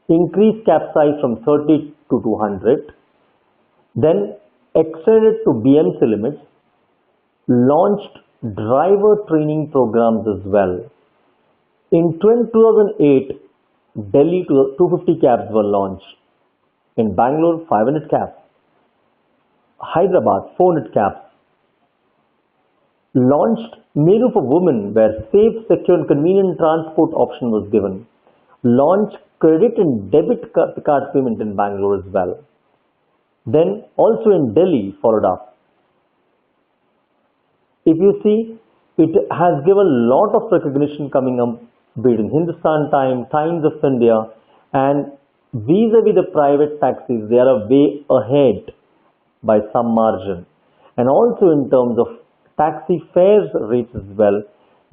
Increased cab size from 30 to 200. Then extended to BMC limits. Launched driver training programs as well. In 2008, Delhi 250 cabs were launched. In Bangalore, 500 cabs. Hyderabad, 400 cabs. Launched Meru for Women, where safe, secure and convenient transport option was given. Launched credit and debit card payment in Bangalore as well. Then also in Delhi followed up. If you see, it has given a lot of recognition coming up, be it in Hindustan Times of India, and vis-a-vis the private taxis, they are a way ahead by some margin. And also in terms of taxi fares rates as well,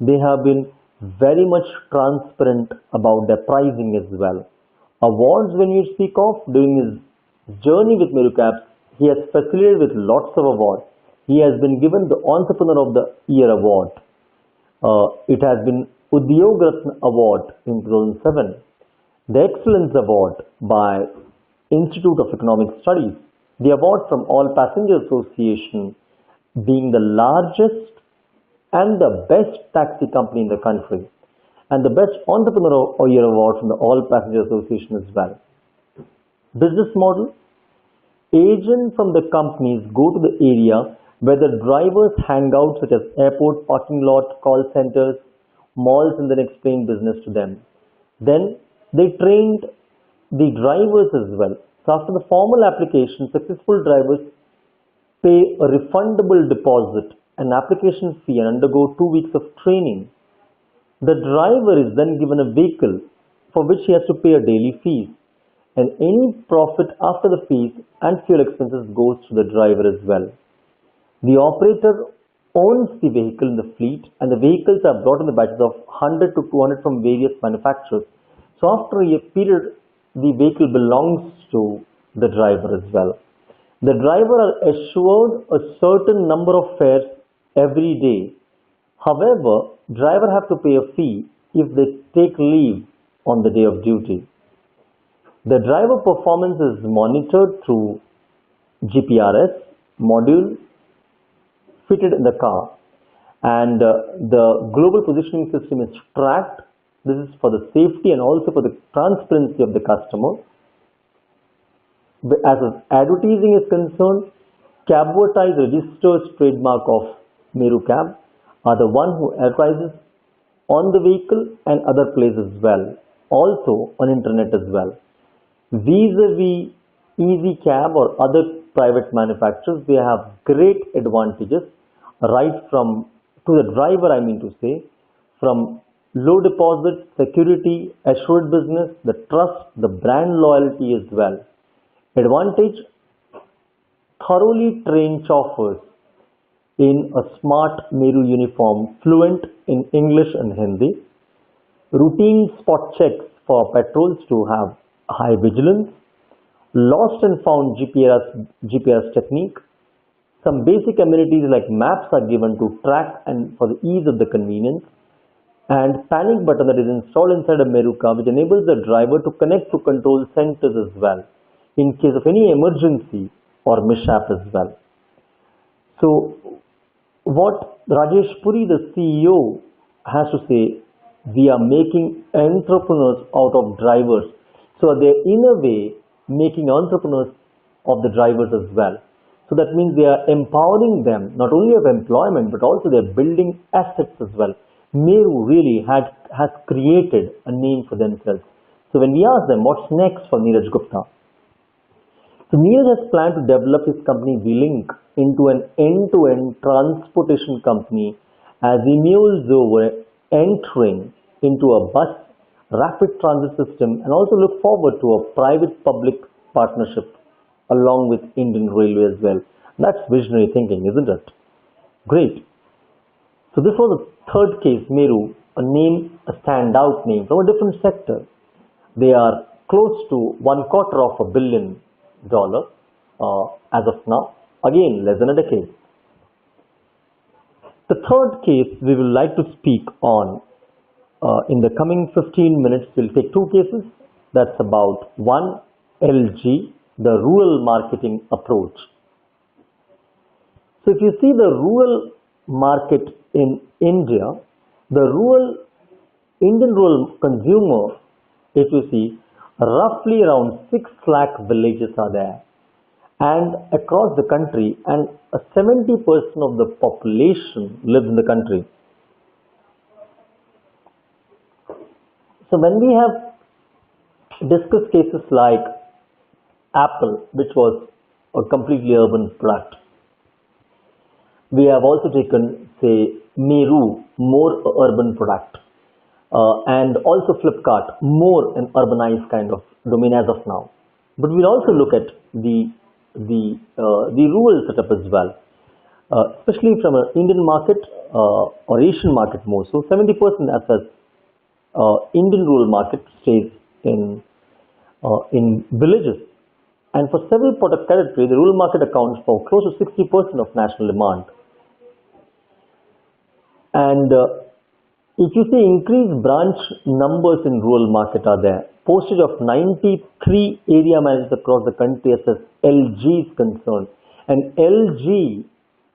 they have been very much transparent about their pricing as well. Awards, when you speak of, during his journey with Meru Cabs, he has facilitated with lots of awards. He has been given the Entrepreneur of the Year award. It has been Udyog Ratna award in 2007. The Excellence Award by Institute of Economic Studies, the award from All Passenger Association, being the largest and the best taxi company in the country, and the Best Entrepreneur of Year award from the All Passenger Association as well. Business model: agents from the companies go to the area where the drivers hang out, such as airport, parking lot, call centers, malls, and then explain business to them. Then they trained the drivers as well. So after the formal application, successful drivers pay a refundable deposit, an application fee, and undergo 2 weeks of training. The driver is then given a vehicle for which he has to pay a daily fee, and any profit after the fees and fuel expenses goes to the driver as well. The operator owns the vehicle in the fleet, and the vehicles are brought in the batches of 100 to 200 from various manufacturers. So after a period, the vehicle belongs to the driver as well. The driver are assured a certain number of fares every day. However, driver have to pay a fee if they take leave on the day of duty. The driver performance is monitored through GPRS module fitted in the car, and the global positioning system is tracked. This is for the safety and also for the transparency of the customer. As advertising is concerned, Cabvertise registers trademark of Meru Cab are the one who advertises on the vehicle and other places as well, also on internet as well. Vis-a-vis Easy Cab or other private manufacturers, they have great advantages right from to the driver, I mean to say, from low deposit, security, assured business, the trust, the brand loyalty as well. Advantage: thoroughly trained chauffeurs in a smart Meru uniform, fluent in English and Hindi. Routine spot checks for patrols to have high vigilance. Lost and found GPS technique. Some basic amenities like maps are given to track and for the ease of the convenience. And panic button that is installed inside a Meru car, which enables the driver to connect to control centers as well in case of any emergency or mishap as well. So what Rajesh Puri, the CEO, has to say, we are making entrepreneurs out of drivers. So they're in a way making entrepreneurs of the drivers as well. So that means they are empowering them not only of employment but also they're building assets as well. Meru really has created a name for themselves. So when we ask them what's next for Neeraj Gupta, so Neeraj has planned to develop his company V-Link into an end-to-end transportation company as he mules over entering into a bus rapid transit system and also look forward to a private-public partnership along with Indian Railway as well. That's visionary thinking, isn't it? Great. So this was the third case, Meru, a standout name from a different sector. They are close to $250 million as of now. Again, less than a decade. The third case we will like to speak on in the coming 15 minutes. We'll take two cases. That's about one, LG, the rural marketing approach. So if you see the rural market in India, the Indian rural consumer, if you see, roughly around 6 lakh villages are there, and across the country, and 70% of the population lives in the country. So when we have discussed cases like Apple, which was a completely urban product, we have also taken, say, Meru, more urban product, and also Flipkart, more an urbanized kind of domain as of now. But we'll also look at the rural setup as well, especially from an Indian market or Asian market more so. 70% as such Indian rural market stays in villages, and for several product categories, the rural market accounts for close to 60% of national demand. And if you see increased branch numbers in rural market are there, postage of 93 area managers across the country as far as LG is concerned. And LG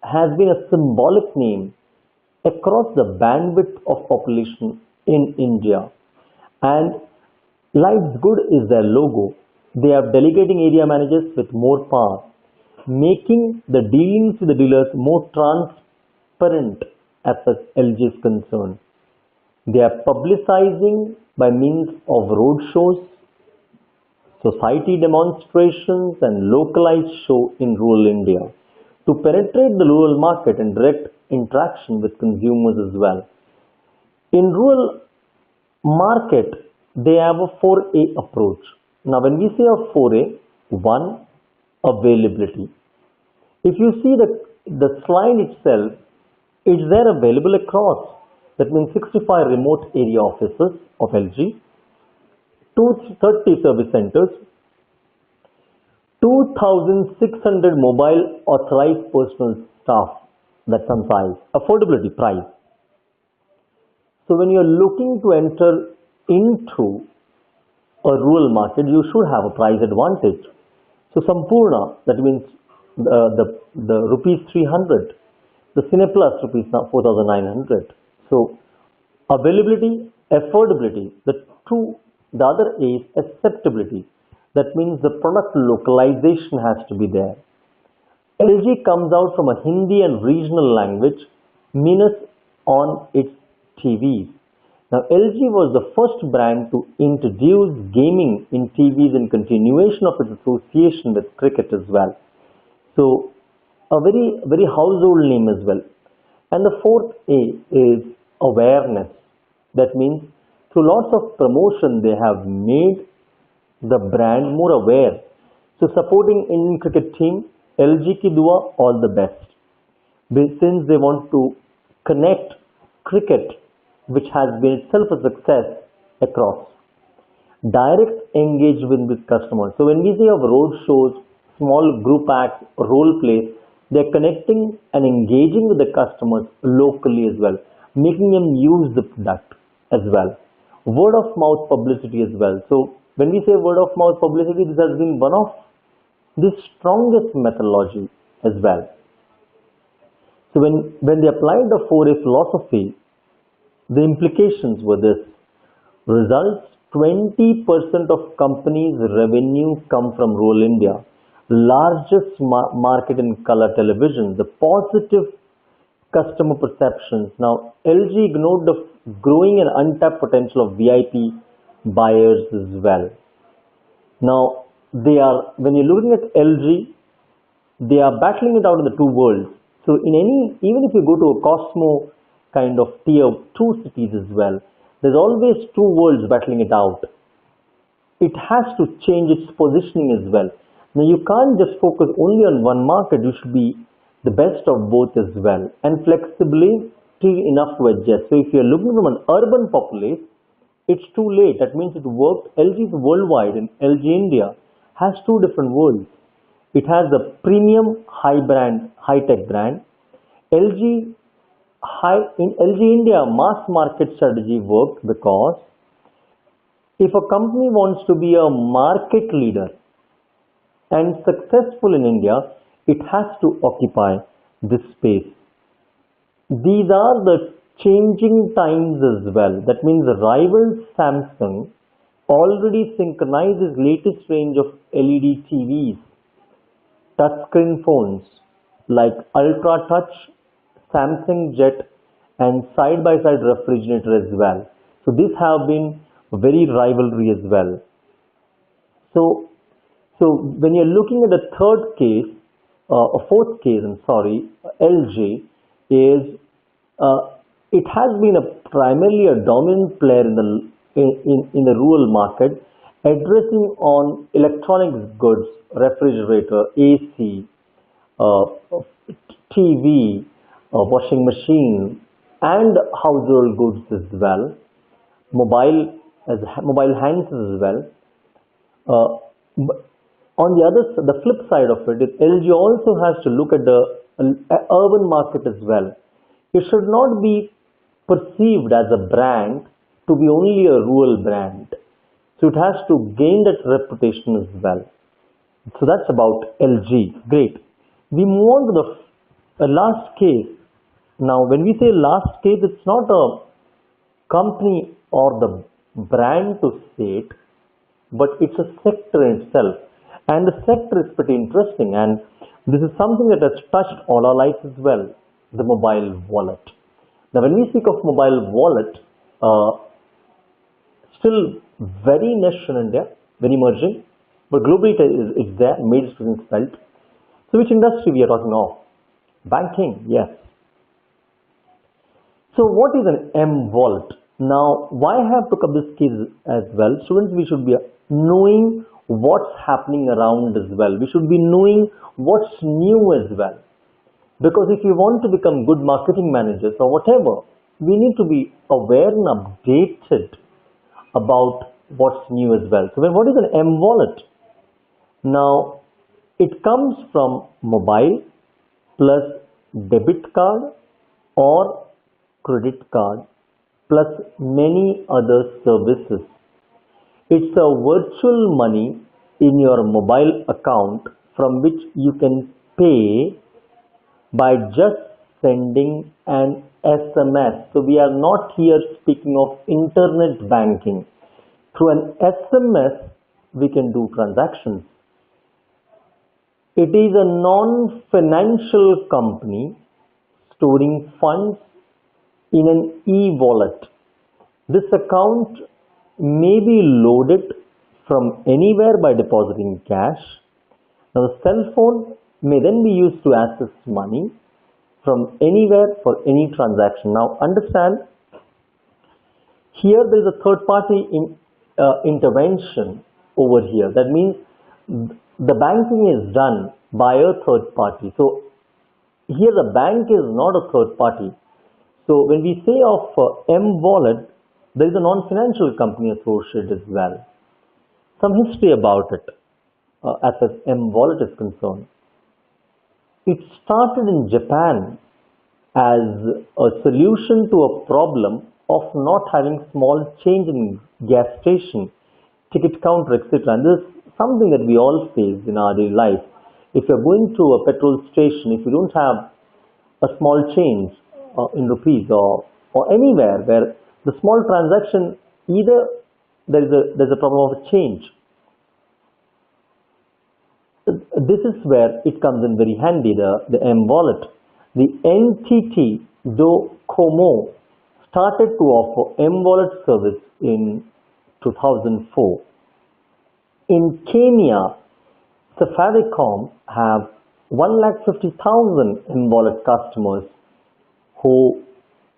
has been a symbolic name across the bandwidth of population in India. And Life's Good is their logo. They are delegating area managers with more power, making the dealings with the dealers more transparent as far as LG is concerned. They are publicizing by means of road shows, society demonstrations and localized show in rural India to penetrate the rural market and direct interaction with consumers as well. In rural market, they have a 4A approach. Now when we say a 4A, 1, availability. If you see the slide itself, it's there available across. That means 65 remote area offices of LG, 230 service centers, 2,600 mobile authorized personal staff. That's on size. Affordability, price. So when you're looking to enter into a rural market, you should have a price advantage. So Sampurna, that means the rupees 300, the Cineplus rupees 4,900. So availability, affordability, the other A is acceptability. That means the product localization has to be there. LG comes out from a Hindi and regional language, means on its TVs. Now LG was the first brand to introduce gaming in TVs in continuation of its association with cricket as well. So a very household name as well. And the fourth A is awareness. That means through lots of promotion they have made the brand more aware. So supporting Indian cricket team, LG ki dua, all the best. Since they want to connect cricket, which has been itself a success across. Direct engagement with customers. So when we say of road shows, small group acts, role plays, they're connecting and engaging with the customers locally as well, making them use the product as well. Word of mouth publicity as well. So when we say word of mouth publicity, this has been one of the strongest methodology as well. So when they applied the 4A philosophy, the implications were this. Results, 20% of companies' revenue come from rural India. Largest market in color television. The positive customer perceptions. Now, LG ignored the growing and untapped potential of VIP buyers as well. Now, when you're looking at LG, they are battling it out in the two worlds. So even if you go to a Cosmo kind of tier 2 cities as well, there's always two worlds battling it out. It has to change its positioning as well. Now you can't just focus only on one market, you should be the best of both as well, and flexibility enough to adjust. So if you're looking from an urban populace, it's too late. That means it worked. LG is worldwide and LG India has two different worlds. It has the premium high-tech brand. In LG India, mass market strategy worked because if a company wants to be a market leader and successful in India, it has to occupy this space. These are the changing times as well. That means the rival Samsung already synchronized its latest range of LED TVs, touchscreen phones like Ultra Touch, Samsung Jet and side-by-side refrigerator as well. So these have been very rivalry as well. So when you're looking at the fourth case, LG is it has been primarily a dominant player in the rural market, addressing on electronics goods, refrigerator, AC, TV, washing machine, and household goods as well, mobile handsets as well. On the flip side of it, LG also has to look at the urban market as well. It should not be perceived as a brand to be only a rural brand. So it has to gain that reputation as well. So that's about LG. Great. We move on to the last case. Now, when we say last case, it's not a company or the brand to say it, but it's a sector in itself. And the sector is pretty interesting, and this is something that has touched all our lives as well, the mobile wallet. Now, when we speak of mobile wallet, still very niche in India, very emerging, but globally it's there, made its presence felt. So which industry we are talking of? Banking, yes. So what is an M-Wallet? Now, why I have took up this case as well? Students, we should be knowing what's happening around as well. We should be knowing what's new as well. Because if you want to become good marketing managers or whatever, we need to be aware and updated about what's new as well. So what is an M-Wallet? Now, it comes from mobile plus debit card or credit card plus many other services. It's a virtual money in your mobile account from which you can pay by just sending an SMS. So we are not here speaking of internet banking. Through an SMS, we can do transactions. It is a non-financial company storing funds in an e-wallet. This account may be loaded from anywhere by depositing cash. Now, the cell phone may then be used to access money from anywhere for any transaction. Now, understand, here there is a third party intervention over here. That means the banking is done by a third party. So, here the bank is not a third party. So, when we say of M-Wallet, there is a non-financial company associated as well. Some history about it as far as M-Wallet is concerned. It started in Japan as a solution to a problem of not having small change in gas station, ticket counter, etc. And this is something that we all face in our daily life. If you're going to a petrol station, if you don't have a small change in rupees or anywhere where the small transaction, either there's a problem of a change. This is where it comes in very handy, the M-Wallet. The NTT Docomo started to offer M-Wallet service in 2004. In Kenya, Safaricom have 150,000 M-Wallet customers who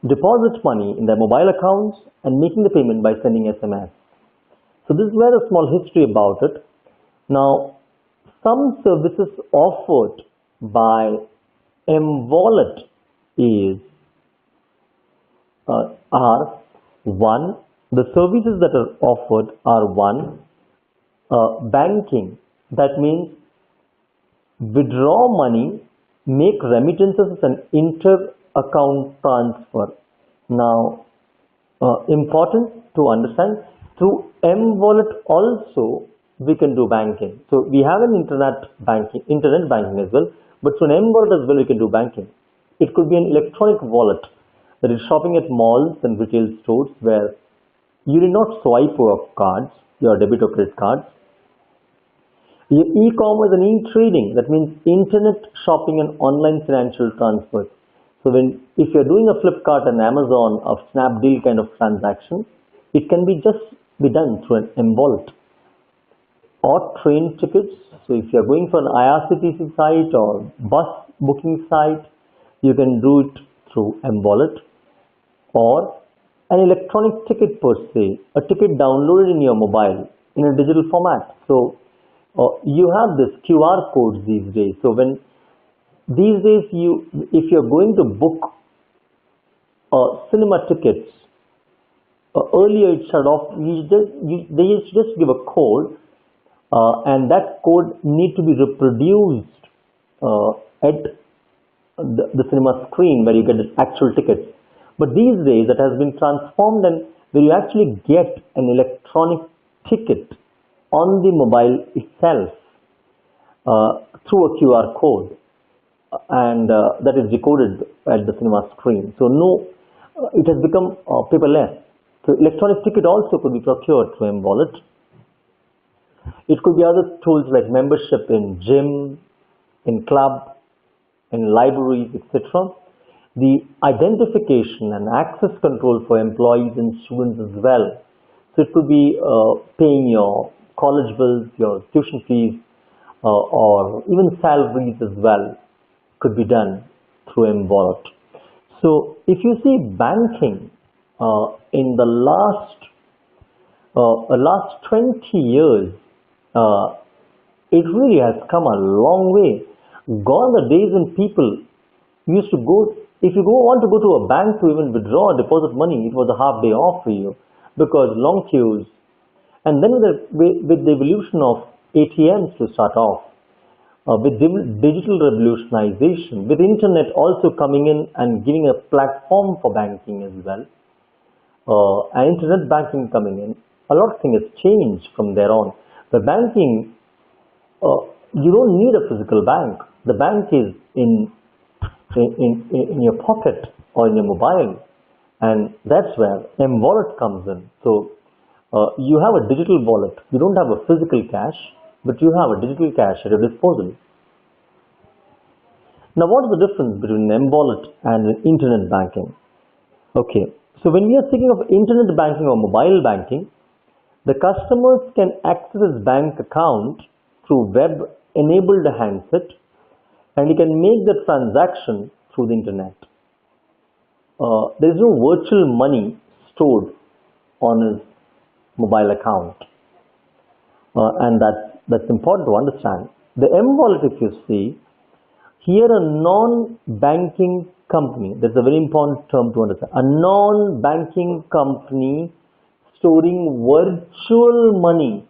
deposit money in their mobile accounts and making the payment by sending SMS. So this is where a small history about it. Now, some services offered by M-Wallet are one, the services that are offered are one, banking. That means withdraw money, make remittances and inter-account transfer. Now, important to understand, through M-Wallet also we can do banking. So we have an internet banking as well, but through an M-Wallet as well we can do banking. It could be an electronic wallet that is shopping at malls and retail stores where you did not swipe your cards, your debit or credit cards. Your e-commerce and e-trading, that means internet shopping and online financial transfers. So if you're doing a Flipkart and Amazon or Snapdeal kind of transaction, it can be done through an M-Wallet. Or train tickets. So if you're going for an IRCTC site or bus booking site, you can do it through M-Wallet. Or an electronic ticket per se, a ticket downloaded in your mobile in a digital format. So you have this QR codes these days. So these days if you're going to book cinema tickets, earlier it started off, they used to just give a code, and that code need to be reproduced at the cinema screen where you get the actual tickets. But these days that has been transformed, and where you actually get an electronic ticket on the mobile itself through a QR code, and that is decoded at the cinema screen. So no, it has become paperless. So electronic ticket also could be procured through M-Wallet. It could be other tools like membership in gym, in club, in libraries, etc. The identification and access control for employees and students as well. So it could be paying your college bills, your tuition fees, or even salaries as well could be done through M-Wallet. So if you see banking in the last 20 years, it really has come a long way. Gone the days when people used to go, if you want to go to a bank to even withdraw or deposit money, it was a half day off for you because long queues. And then with the evolution of ATMs to start off, with digital revolutionization, with internet also coming in and giving a platform for banking as well, and internet banking coming in, a lot of things has changed from there on. The banking, you don't need a physical bank. The bank is in your pocket or in your mobile, and that's where M-Wallet comes in. So you have a digital wallet. You don't have a physical cash, but you have a digital cash at your disposal. Now, what is the difference between M-Wallet and internet banking? Okay, so when we are thinking of internet banking or mobile banking, the customers can access his bank account through web-enabled handset, and he can make the transaction through the internet. There is no virtual money stored on his mobile account, and that's important to understand. The M-Wallet, if you see, here a non-banking company, that's a very important term to understand, a non-banking company storing virtual money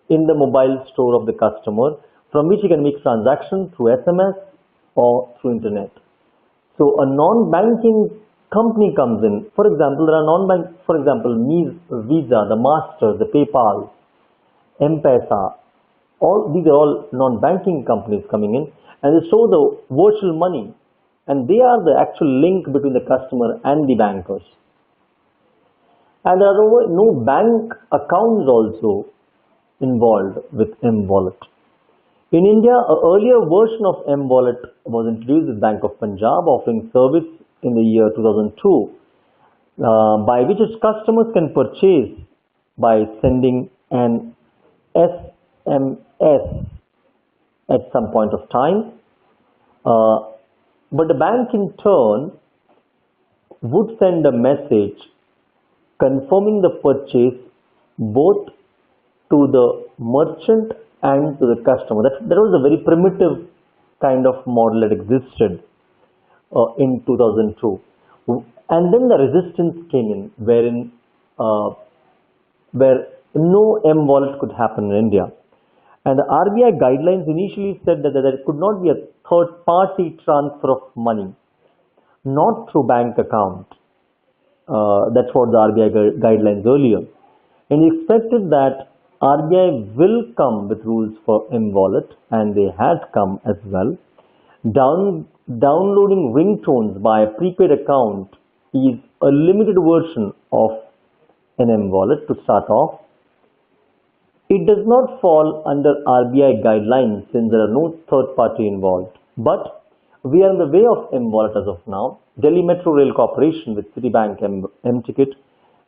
in the mobile store of the customer, from which he can make transactions through SMS or through internet. So a non-banking company comes in. For example, there are non-bank, for example, Visa, the Master, the PayPal, M-Pesa. All these are all non-banking companies coming in, and they store the virtual money, and they are the actual link between the customer and the bankers. And there are no bank accounts also involved with M-Wallet. In India, an earlier version of M-Wallet was introduced with Bank of Punjab, offering service in the year 2002, by which its customers can purchase by sending an SMS at some point of time. But the bank in turn would send a message confirming the purchase both to the merchant and to the customer. That was a very primitive kind of model that existed in 2002. And then the resistance came in, where no M-Wallet could happen in India. And the RBI guidelines initially said that there could not be a third-party transfer of money, not through bank account. That's what the RBI guidelines earlier. And he expected that RBI will come with rules for M-Wallet, and they had come as well. Downloading ringtones by a prepaid account is a limited version of an M-Wallet to start off. It does not fall under RBI guidelines since there are no third party involved. But we are in the way of M-Wallet as of now. Delhi Metro Rail Corporation with Citibank M-Ticket,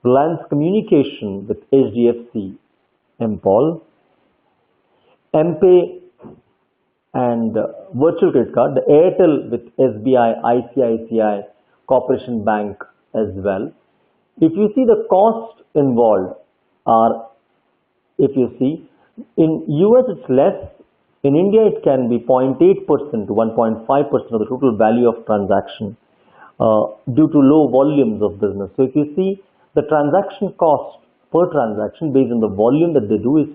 Reliance Communication with HDFC M-Pol, M-Pay and Virtual Credit Card, the Airtel with SBI, ICICI, Corporation Bank as well. If you see the cost involved are, if you see, in US it's less, in India it can be 0.8% to 1.5% of the total value of transaction due to low volumes of business. So if you see, the transaction cost per transaction based on the volume that they do is